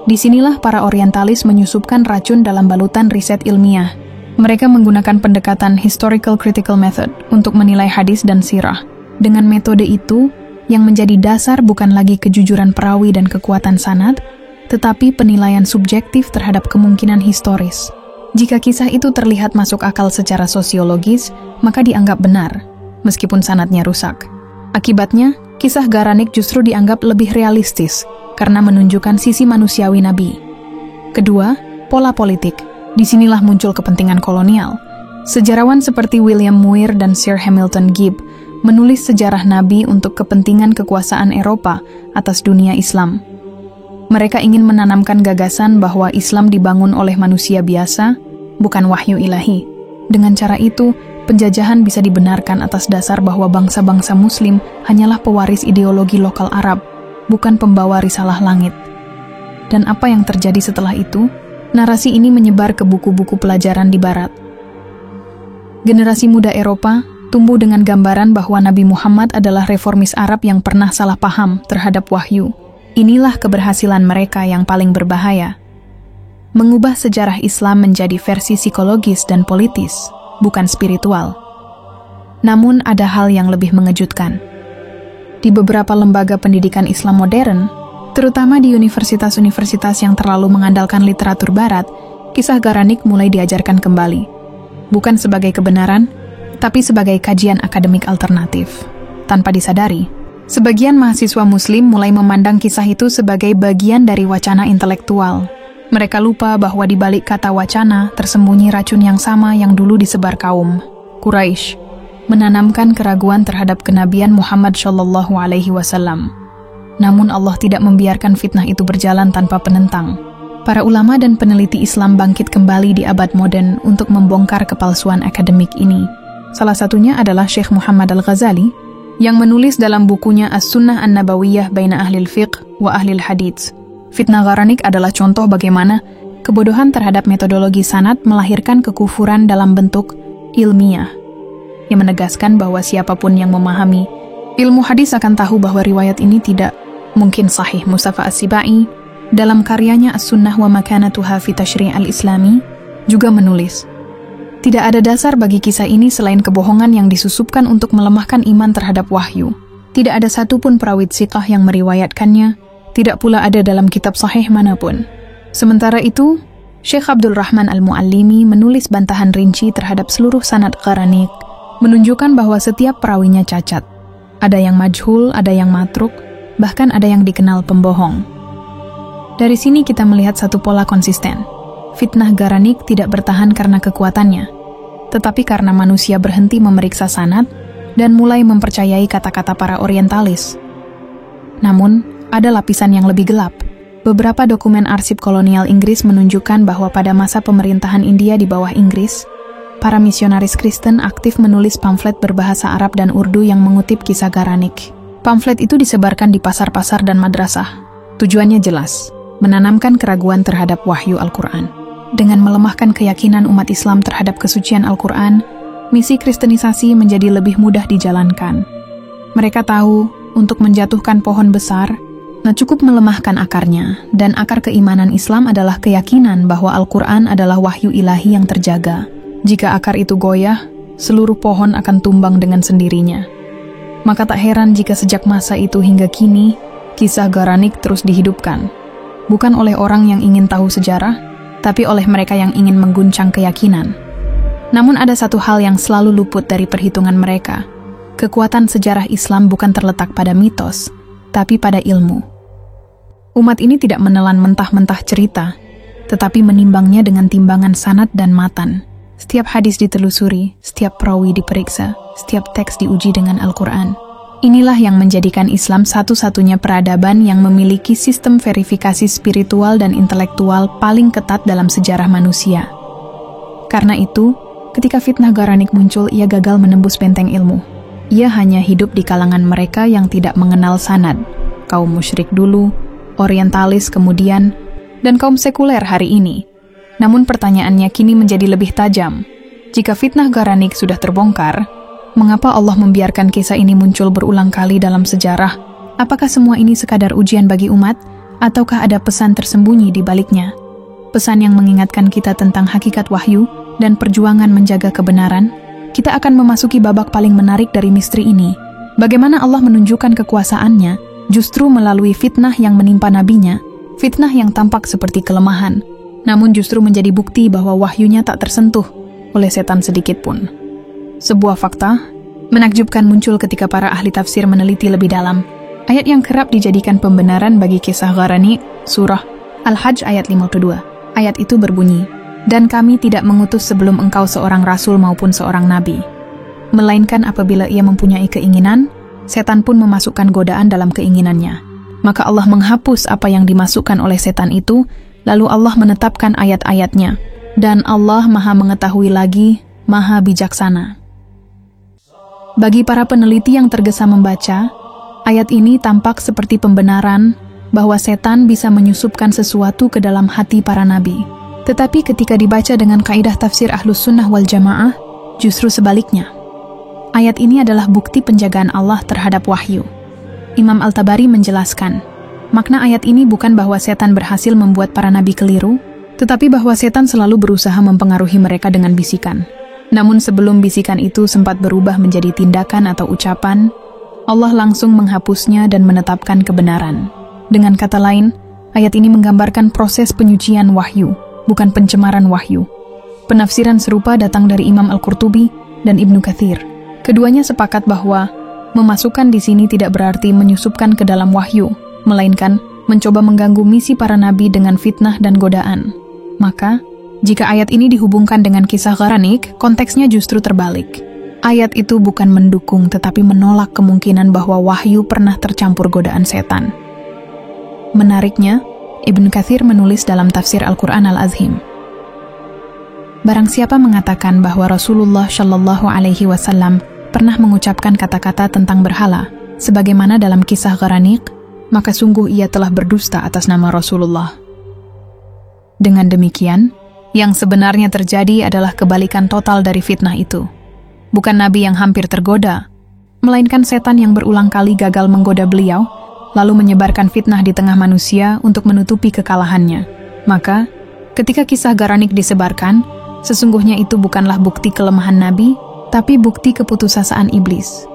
A: Disinilah para orientalis menyusupkan racun dalam balutan riset ilmiah. Mereka menggunakan pendekatan historical critical method untuk menilai hadis dan sirah. Dengan metode itu, yang menjadi dasar bukan lagi kejujuran perawi dan kekuatan sanad, tetapi penilaian subjektif terhadap kemungkinan historis. Jika kisah itu terlihat masuk akal secara sosiologis, maka dianggap benar, meskipun sanadnya rusak. Akibatnya, kisah Garanik justru dianggap lebih realistis, karena menunjukkan sisi manusiawi Nabi. Kedua, pola politik. Disinilah muncul kepentingan kolonial. Sejarawan seperti William Muir dan Sir Hamilton Gibb menulis sejarah Nabi untuk kepentingan kekuasaan Eropa atas dunia Islam. Mereka ingin menanamkan gagasan bahwa Islam dibangun oleh manusia biasa, bukan wahyu ilahi. Dengan cara itu, penjajahan bisa dibenarkan atas dasar bahwa bangsa-bangsa Muslim hanyalah pewaris ideologi lokal Arab, bukan pembawa risalah langit. Dan apa yang terjadi setelah itu? Narasi ini menyebar ke buku-buku pelajaran di Barat. Generasi muda Eropa tumbuh dengan gambaran bahwa Nabi Muhammad adalah reformis Arab yang pernah salah paham terhadap wahyu. Inilah keberhasilan mereka yang paling berbahaya. Mengubah sejarah Islam menjadi versi psikologis dan politis, bukan spiritual. Namun ada hal yang lebih mengejutkan. Di beberapa lembaga pendidikan Islam modern, terutama di universitas-universitas yang terlalu mengandalkan literatur barat, kisah Garanik mulai diajarkan kembali. Bukan sebagai kebenaran, tapi sebagai kajian akademik alternatif. Tanpa disadari, sebagian mahasiswa Muslim mulai memandang kisah itu sebagai bagian dari wacana intelektual. Mereka lupa bahwa di balik kata wacana tersembunyi racun yang sama yang dulu disebar kaum Quraisy, menanamkan keraguan terhadap kenabian Muhammad SAW. Namun Allah tidak membiarkan fitnah itu berjalan tanpa penentang. Para ulama dan peneliti Islam bangkit kembali di abad modern untuk membongkar kepalsuan akademik ini. Salah satunya adalah Syekh Muhammad Al-Ghazali, yang menulis dalam bukunya As-Sunnah An-Nabawiyah Baina Ahlil Fiqh wa Ahlil Hadits. Fitnah Garanik adalah contoh bagaimana kebodohan terhadap metodologi sanad melahirkan kekufuran dalam bentuk ilmiah, yang menegaskan bahwa siapapun yang memahami ilmu hadis akan tahu bahwa riwayat ini tidak mungkin sahih. Mustafa As-Sibai dalam karyanya As-Sunnah wa Makanatuha fi Tashri' al-Islami juga menulis, tidak ada dasar bagi kisah ini selain kebohongan yang disusupkan untuk melemahkan iman terhadap wahyu. Tidak ada satupun perawi thiqah yang meriwayatkannya, tidak pula ada dalam kitab sahih manapun. Sementara itu, Syekh Abdul Rahman Al-Muallimi menulis bantahan rinci terhadap seluruh sanad Garanik, menunjukkan bahwa setiap perawinya cacat. Ada yang majhul, ada yang matruk, bahkan ada yang dikenal pembohong. Dari sini kita melihat satu pola konsisten. Fitnah Garanik tidak bertahan karena kekuatannya, tetapi karena manusia berhenti memeriksa sanad dan mulai mempercayai kata-kata para orientalis. Namun, ada lapisan yang lebih gelap. Beberapa dokumen arsip kolonial Inggris menunjukkan bahwa pada masa pemerintahan India di bawah Inggris, para misionaris Kristen aktif menulis pamflet berbahasa Arab dan Urdu yang mengutip kisah Garanik. Pamflet itu disebarkan di pasar-pasar dan madrasah. Tujuannya jelas, menanamkan keraguan terhadap wahyu Al-Quran. Dengan melemahkan keyakinan umat Islam terhadap kesucian Al-Quran, misi kristenisasi menjadi lebih mudah dijalankan. Mereka tahu, untuk menjatuhkan pohon besar, cukup melemahkan akarnya, dan akar keimanan Islam adalah keyakinan bahwa Al-Quran adalah wahyu ilahi yang terjaga. Jika akar itu goyah, seluruh pohon akan tumbang dengan sendirinya. Maka tak heran jika sejak masa itu hingga kini, kisah Garanik terus dihidupkan. Bukan oleh orang yang ingin tahu sejarah, tapi oleh mereka yang ingin mengguncang keyakinan. Namun ada satu hal yang selalu luput dari perhitungan mereka. Kekuatan sejarah Islam bukan terletak pada mitos, tapi pada ilmu. Umat ini tidak menelan mentah-mentah cerita, tetapi menimbangnya dengan timbangan sanad dan matan. Setiap hadis ditelusuri, setiap perawi diperiksa, setiap teks diuji dengan Al-Quran. Inilah yang menjadikan Islam satu-satunya peradaban yang memiliki sistem verifikasi spiritual dan intelektual paling ketat dalam sejarah manusia. Karena itu, ketika fitnah Garanik muncul, ia gagal menembus benteng ilmu. Ia hanya hidup di kalangan mereka yang tidak mengenal sanad, kaum musyrik dulu, orientalis kemudian, dan kaum sekuler hari ini. Namun pertanyaannya kini menjadi lebih tajam. Jika fitnah Garanik sudah terbongkar, mengapa Allah membiarkan kisah ini muncul berulang kali dalam sejarah? Apakah semua ini sekadar ujian bagi umat, ataukah ada pesan tersembunyi di baliknya? Pesan yang mengingatkan kita tentang hakikat wahyu dan perjuangan menjaga kebenaran. Kita akan memasuki babak paling menarik dari misteri ini. Bagaimana Allah menunjukkan kekuasaannya justru melalui fitnah yang menimpa nabinya, fitnah yang tampak seperti kelemahan, namun justru menjadi bukti bahwa wahyunya tak tersentuh oleh setan sedikit pun. Sebuah fakta menakjubkan muncul ketika para ahli tafsir meneliti lebih dalam. Ayat yang kerap dijadikan pembenaran bagi kisah Garanik, surah Al-Hajj ayat 52. Ayat itu berbunyi, "Dan kami tidak mengutus sebelum engkau seorang rasul maupun seorang nabi. Melainkan apabila ia mempunyai keinginan, setan pun memasukkan godaan dalam keinginannya. Maka Allah menghapus apa yang dimasukkan oleh setan itu, lalu Allah menetapkan ayat-ayatnya. Dan Allah Maha mengetahui lagi, Maha bijaksana." Bagi para peneliti yang tergesa membaca, ayat ini tampak seperti pembenaran bahwa setan bisa menyusupkan sesuatu ke dalam hati para nabi. Tetapi ketika dibaca dengan kaidah tafsir Ahlus Sunnah wal Jamaah, justru sebaliknya. Ayat ini adalah bukti penjagaan Allah terhadap wahyu. Imam Al-Tabari menjelaskan, makna ayat ini bukan bahwa setan berhasil membuat para nabi keliru, tetapi bahwa setan selalu berusaha mempengaruhi mereka dengan bisikan. Namun sebelum bisikan itu sempat berubah menjadi tindakan atau ucapan, Allah langsung menghapusnya dan menetapkan kebenaran. Dengan kata lain, ayat ini menggambarkan proses penyucian wahyu, bukan pencemaran wahyu. Penafsiran serupa datang dari Imam Al-Qurtubi dan Ibnu Katsir. Keduanya sepakat bahwa memasukkan di sini tidak berarti menyusupkan ke dalam wahyu, melainkan mencoba mengganggu misi para nabi dengan fitnah dan godaan. Maka, jika ayat ini dihubungkan dengan kisah Garanik, konteksnya justru terbalik. Ayat itu bukan mendukung tetapi menolak kemungkinan bahwa wahyu pernah tercampur godaan setan. Menariknya, Ibnu Katsir menulis dalam tafsir Al-Quran Al-Azhim, barang siapa mengatakan bahwa Rasulullah Shallallahu Alaihi Wasallam pernah mengucapkan kata-kata tentang berhala, sebagaimana dalam kisah Garanik, maka sungguh ia telah berdusta atas nama Rasulullah. Dengan demikian, yang sebenarnya terjadi adalah kebalikan total dari fitnah itu. Bukan nabi yang hampir tergoda, melainkan setan yang berulang kali gagal menggoda beliau, lalu menyebarkan fitnah di tengah manusia untuk menutupi kekalahannya. Maka, ketika kisah Garanik disebarkan, sesungguhnya itu bukanlah bukti kelemahan nabi, tapi bukti keputusasaan iblis.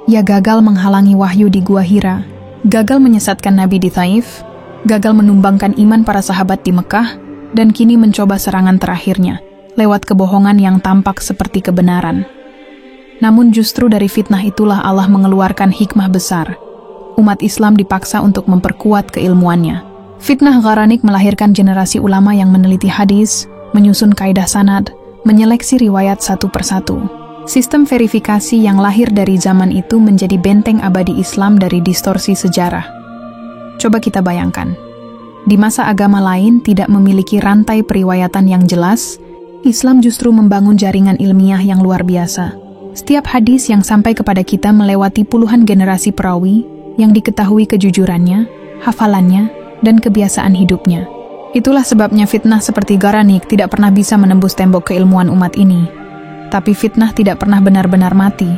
A: Ia gagal menghalangi wahyu di Gua Hira, gagal menyesatkan nabi di Thaif, gagal menumbangkan iman para sahabat di Mekah, dan kini mencoba serangan terakhirnya, lewat kebohongan yang tampak seperti kebenaran. Namun justru dari fitnah itulah Allah mengeluarkan hikmah besar. Umat Islam dipaksa untuk memperkuat keilmuannya. Fitnah Garanik melahirkan generasi ulama yang meneliti hadis, menyusun kaidah sanad, menyeleksi riwayat satu persatu. Sistem verifikasi yang lahir dari zaman itu menjadi benteng abadi Islam dari distorsi sejarah. Coba kita bayangkan, di masa agama lain tidak memiliki rantai periwayatan yang jelas, Islam justru membangun jaringan ilmiah yang luar biasa. Setiap hadis yang sampai kepada kita melewati puluhan generasi perawi yang diketahui kejujurannya, hafalannya, dan kebiasaan hidupnya. Itulah sebabnya fitnah seperti Garanik tidak pernah bisa menembus tembok keilmuan umat ini. Tapi fitnah tidak pernah benar-benar mati.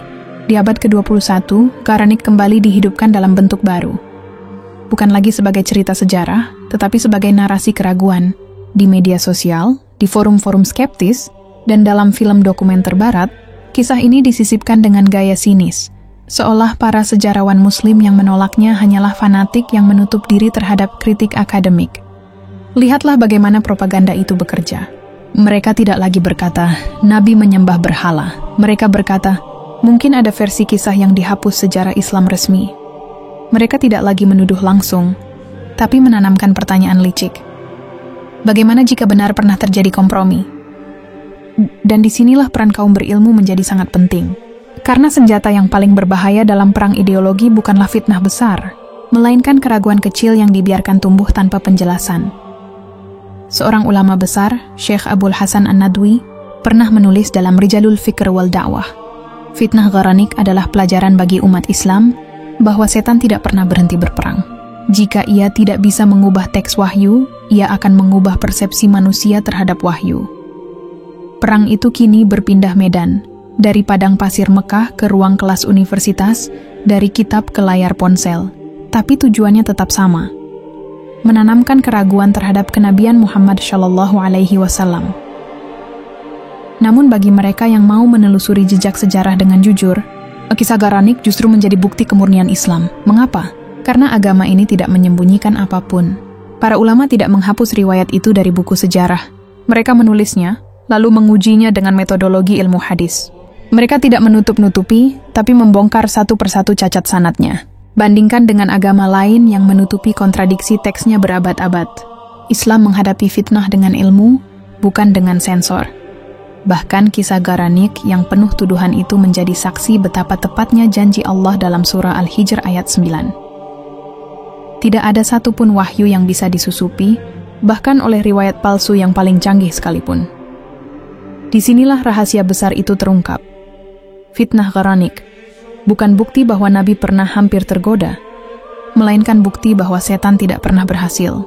A: Di abad ke-21, Garanik kembali dihidupkan dalam bentuk baru. Bukan lagi sebagai cerita sejarah, tetapi sebagai narasi keraguan. Di media sosial, di forum-forum skeptis, dan dalam film dokumenter barat, kisah ini disisipkan dengan gaya sinis, seolah para sejarawan muslim yang menolaknya hanyalah fanatik yang menutup diri terhadap kritik akademik. Lihatlah bagaimana propaganda itu bekerja. Mereka tidak lagi berkata, Nabi menyembah berhala. Mereka berkata, mungkin ada versi kisah yang dihapus sejarah Islam resmi. Mereka tidak lagi menuduh langsung, tapi menanamkan pertanyaan licik. Bagaimana jika benar pernah terjadi kompromi? Dan disinilah peran kaum berilmu menjadi sangat penting. Karena senjata yang paling berbahaya dalam perang ideologi bukanlah fitnah besar, melainkan keraguan kecil yang dibiarkan tumbuh tanpa penjelasan. Seorang ulama besar, Syekh Abul Hasan An-Nadwi, pernah menulis dalam Rijalul Fikr wal Da'wah, fitnah Gharanik adalah pelajaran bagi umat Islam bahwa setan tidak pernah berhenti berperang. Jika ia tidak bisa mengubah teks wahyu, ia akan mengubah persepsi manusia terhadap wahyu. Perang itu kini berpindah medan, dari padang pasir Mekah ke ruang kelas universitas, dari kitab ke layar ponsel. Tapi tujuannya tetap sama, menanamkan keraguan terhadap kenabian Muhammad SAW. Namun bagi mereka yang mau menelusuri jejak sejarah dengan jujur, kisah Gharanik justru menjadi bukti kemurnian Islam. Mengapa? Karena agama ini tidak menyembunyikan apapun. Para ulama tidak menghapus riwayat itu dari buku sejarah. Mereka menulisnya, lalu mengujinya dengan metodologi ilmu hadis. Mereka tidak menutup-nutupi, tapi membongkar satu persatu cacat sanadnya. Bandingkan dengan agama lain yang menutupi kontradiksi teksnya berabad-abad. Islam menghadapi fitnah dengan ilmu, bukan dengan sensor. Bahkan kisah Gharanik yang penuh tuduhan itu menjadi saksi betapa tepatnya janji Allah dalam surah Al-Hijr ayat 9. Tidak ada satupun wahyu yang bisa disusupi, bahkan oleh riwayat palsu yang paling canggih sekalipun. Disinilah rahasia besar itu terungkap. Fitnah Gharanik bukan bukti bahwa Nabi pernah hampir tergoda, melainkan bukti bahwa setan tidak pernah berhasil.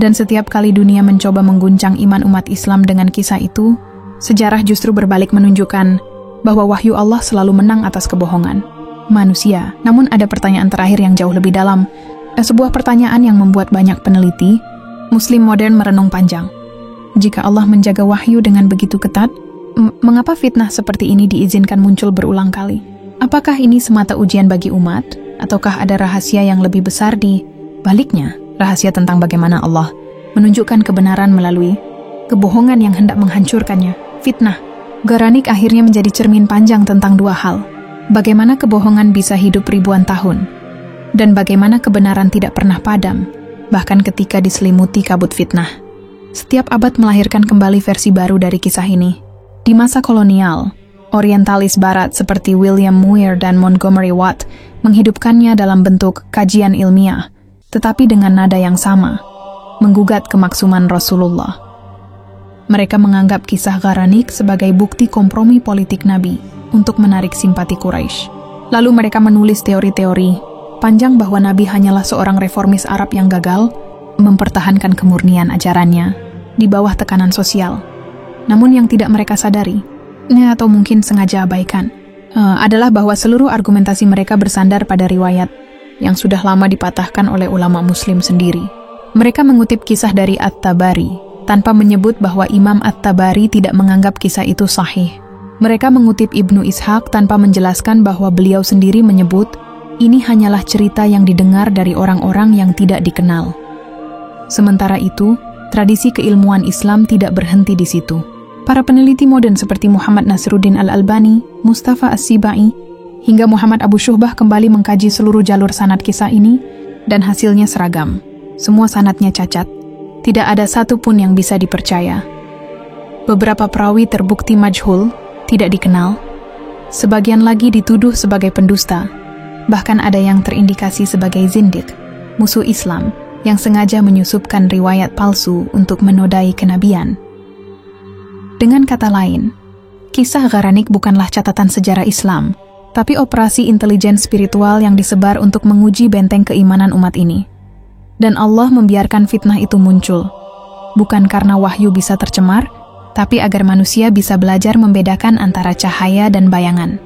A: Dan setiap kali dunia mencoba mengguncang iman umat Islam dengan kisah itu, sejarah justru berbalik menunjukkan bahwa wahyu Allah selalu menang atas kebohongan manusia. Namun ada pertanyaan terakhir yang jauh lebih dalam, sebuah pertanyaan yang membuat banyak peneliti, Muslim modern merenung panjang. Jika Allah menjaga wahyu dengan begitu ketat, mengapa fitnah seperti ini diizinkan muncul berulang kali? Apakah ini semata ujian bagi umat, ataukah ada rahasia yang lebih besar di baliknya? Rahasia tentang bagaimana Allah menunjukkan kebenaran melalui kebohongan yang hendak menghancurkannya. Fitnah Gharanik akhirnya menjadi cermin panjang tentang dua hal. Bagaimana kebohongan bisa hidup ribuan tahun, dan bagaimana kebenaran tidak pernah padam, bahkan ketika diselimuti kabut fitnah. Setiap abad melahirkan kembali versi baru dari kisah ini. Di masa kolonial, orientalis barat seperti William Muir dan Montgomery Watt menghidupkannya dalam bentuk kajian ilmiah, tetapi dengan nada yang sama, menggugat kemaksuman Rasulullah. Mereka menganggap kisah Gharanik sebagai bukti kompromi politik Nabi untuk menarik simpati Quraisy. Lalu mereka menulis teori-teori panjang bahwa Nabi hanyalah seorang reformis Arab yang gagal mempertahankan kemurnian ajarannya di bawah tekanan sosial. Namun yang tidak mereka sadari, atau mungkin sengaja abaikan, adalah bahwa seluruh argumentasi mereka bersandar pada riwayat yang sudah lama dipatahkan oleh ulama Muslim sendiri. Mereka mengutip kisah dari At-Tabari, tanpa menyebut bahwa Imam At-Tabari tidak menganggap kisah itu sahih. Mereka mengutip Ibnu Ishaq tanpa menjelaskan bahwa beliau sendiri menyebut ini hanyalah cerita yang didengar dari orang-orang yang tidak dikenal. Sementara itu, tradisi keilmuan Islam tidak berhenti di situ. Para peneliti modern seperti Muhammad Nasruddin Al-Albani, Mustafa As-Sibai, hingga Muhammad Abu Syuhbah kembali mengkaji seluruh jalur sanad kisah ini, dan hasilnya seragam. Semua sanadnya cacat. Tidak ada satu pun yang bisa dipercaya. Beberapa perawi terbukti majhul, tidak dikenal. Sebagian lagi dituduh sebagai pendusta. Bahkan ada yang terindikasi sebagai zindik, musuh Islam, yang sengaja menyusupkan riwayat palsu untuk menodai kenabian. Dengan kata lain, kisah Gharanik bukanlah catatan sejarah Islam, tapi operasi intelijen spiritual yang disebar untuk menguji benteng keimanan umat ini. Dan Allah membiarkan fitnah itu muncul, bukan karena wahyu bisa tercemar, tapi agar manusia bisa belajar membedakan antara cahaya dan bayangan.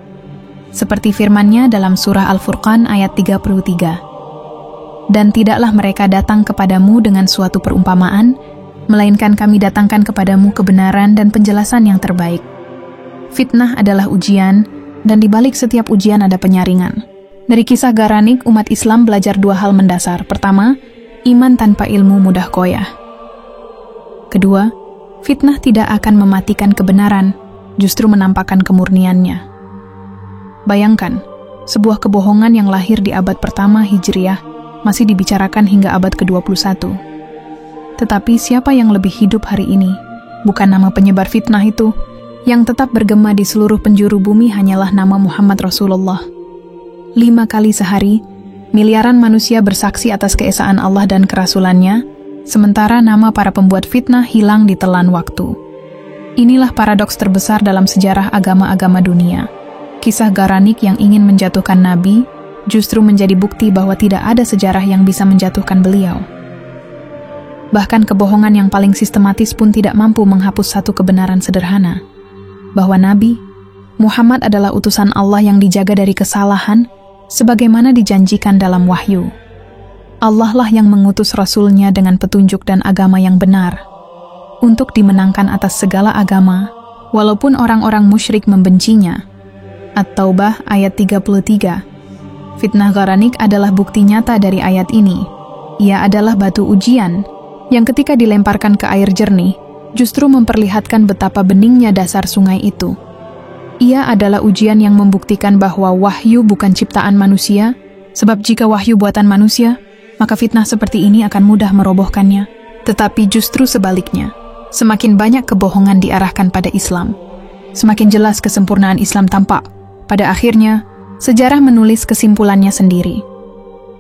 A: Seperti firman-Nya dalam surah Al-Furqan ayat 33. Dan tidaklah mereka datang kepadamu dengan suatu perumpamaan, melainkan kami datangkan kepadamu kebenaran dan penjelasan yang terbaik. Fitnah adalah ujian, dan di balik setiap ujian ada penyaringan. Dari kisah Gharanik, umat Islam belajar dua hal mendasar. Pertama, iman tanpa ilmu mudah goyah. Kedua, fitnah tidak akan mematikan kebenaran, justru menampakkan kemurniannya. Bayangkan, sebuah kebohongan yang lahir di abad pertama Hijriah masih dibicarakan hingga abad ke-21. Tetapi siapa yang lebih hidup hari ini? Bukan nama penyebar fitnah itu. Yang tetap bergema di seluruh penjuru bumi hanyalah nama Muhammad Rasulullah. 5 kali sehari, miliaran manusia bersaksi atas keesaan Allah dan kerasulannya, sementara nama para pembuat fitnah hilang ditelan waktu. Inilah paradoks terbesar dalam sejarah agama-agama dunia. Kisah Garanik yang ingin menjatuhkan Nabi, justru menjadi bukti bahwa tidak ada sejarah yang bisa menjatuhkan beliau. Bahkan kebohongan yang paling sistematis pun tidak mampu menghapus satu kebenaran sederhana, bahwa Nabi Muhammad adalah utusan Allah yang dijaga dari kesalahan, sebagaimana dijanjikan dalam wahyu. Allah lah yang mengutus Rasulnya dengan petunjuk dan agama yang benar, untuk dimenangkan atas segala agama, walaupun orang-orang musyrik membencinya. At-Taubah ayat 33. Fitnah Garanik adalah bukti nyata dari ayat ini. Ia adalah batu ujian, yang ketika dilemparkan ke air jernih, justru memperlihatkan betapa beningnya dasar sungai itu. Ia adalah ujian yang membuktikan bahwa wahyu bukan ciptaan manusia, sebab jika wahyu buatan manusia, maka fitnah seperti ini akan mudah merobohkannya. Tetapi justru sebaliknya, semakin banyak kebohongan diarahkan pada Islam, semakin jelas kesempurnaan Islam tampak. Pada akhirnya, sejarah menulis kesimpulannya sendiri.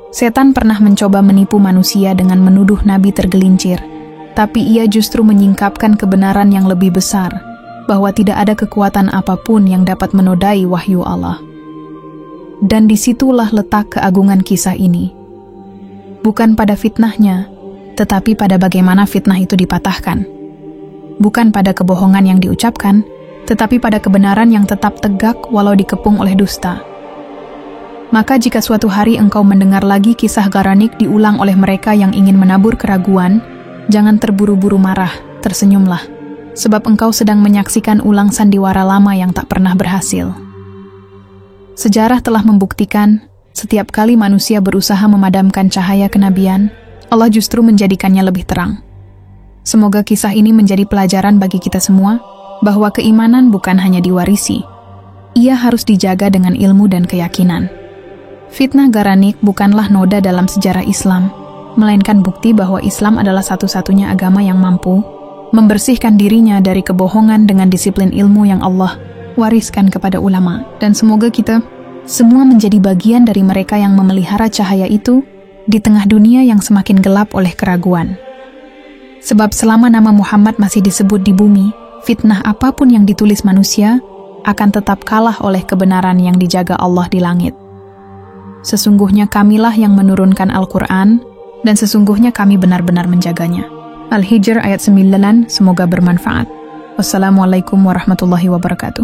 A: Setan pernah mencoba menipu manusia dengan menuduh Nabi tergelincir, tapi ia justru menyingkapkan kebenaran yang lebih besar, bahwa tidak ada kekuatan apapun yang dapat menodai wahyu Allah. Dan disitulah letak keagungan kisah ini. Bukan pada fitnahnya, tetapi pada bagaimana fitnah itu dipatahkan. Bukan pada kebohongan yang diucapkan, tetapi pada kebenaran yang tetap tegak walau dikepung oleh dusta. Maka jika suatu hari engkau mendengar lagi kisah Garanik diulang oleh mereka yang ingin menabur keraguan, jangan terburu-buru marah, tersenyumlah, sebab engkau sedang menyaksikan ulang sandiwara lama yang tak pernah berhasil. Sejarah telah membuktikan, setiap kali manusia berusaha memadamkan cahaya kenabian, Allah justru menjadikannya lebih terang. Semoga kisah ini menjadi pelajaran bagi kita semua, bahwa keimanan bukan hanya diwarisi, ia harus dijaga dengan ilmu dan keyakinan. Fitnah Garanik bukanlah noda dalam sejarah Islam, melainkan bukti bahwa Islam adalah satu-satunya agama yang mampu membersihkan dirinya dari kebohongan dengan disiplin ilmu yang Allah wariskan kepada ulama. Dan semoga kita semua menjadi bagian dari mereka yang memelihara cahaya itu di tengah dunia yang semakin gelap oleh keraguan. Sebab selama nama Muhammad masih disebut di bumi, fitnah apapun yang ditulis manusia akan tetap kalah oleh kebenaran yang dijaga Allah di langit. Sesungguhnya kamilah yang menurunkan Al-Quran, dan sesungguhnya kami benar-benar menjaganya. Al-Hijr ayat 9, semoga bermanfaat. Wassalamualaikum warahmatullahi wabarakatuh.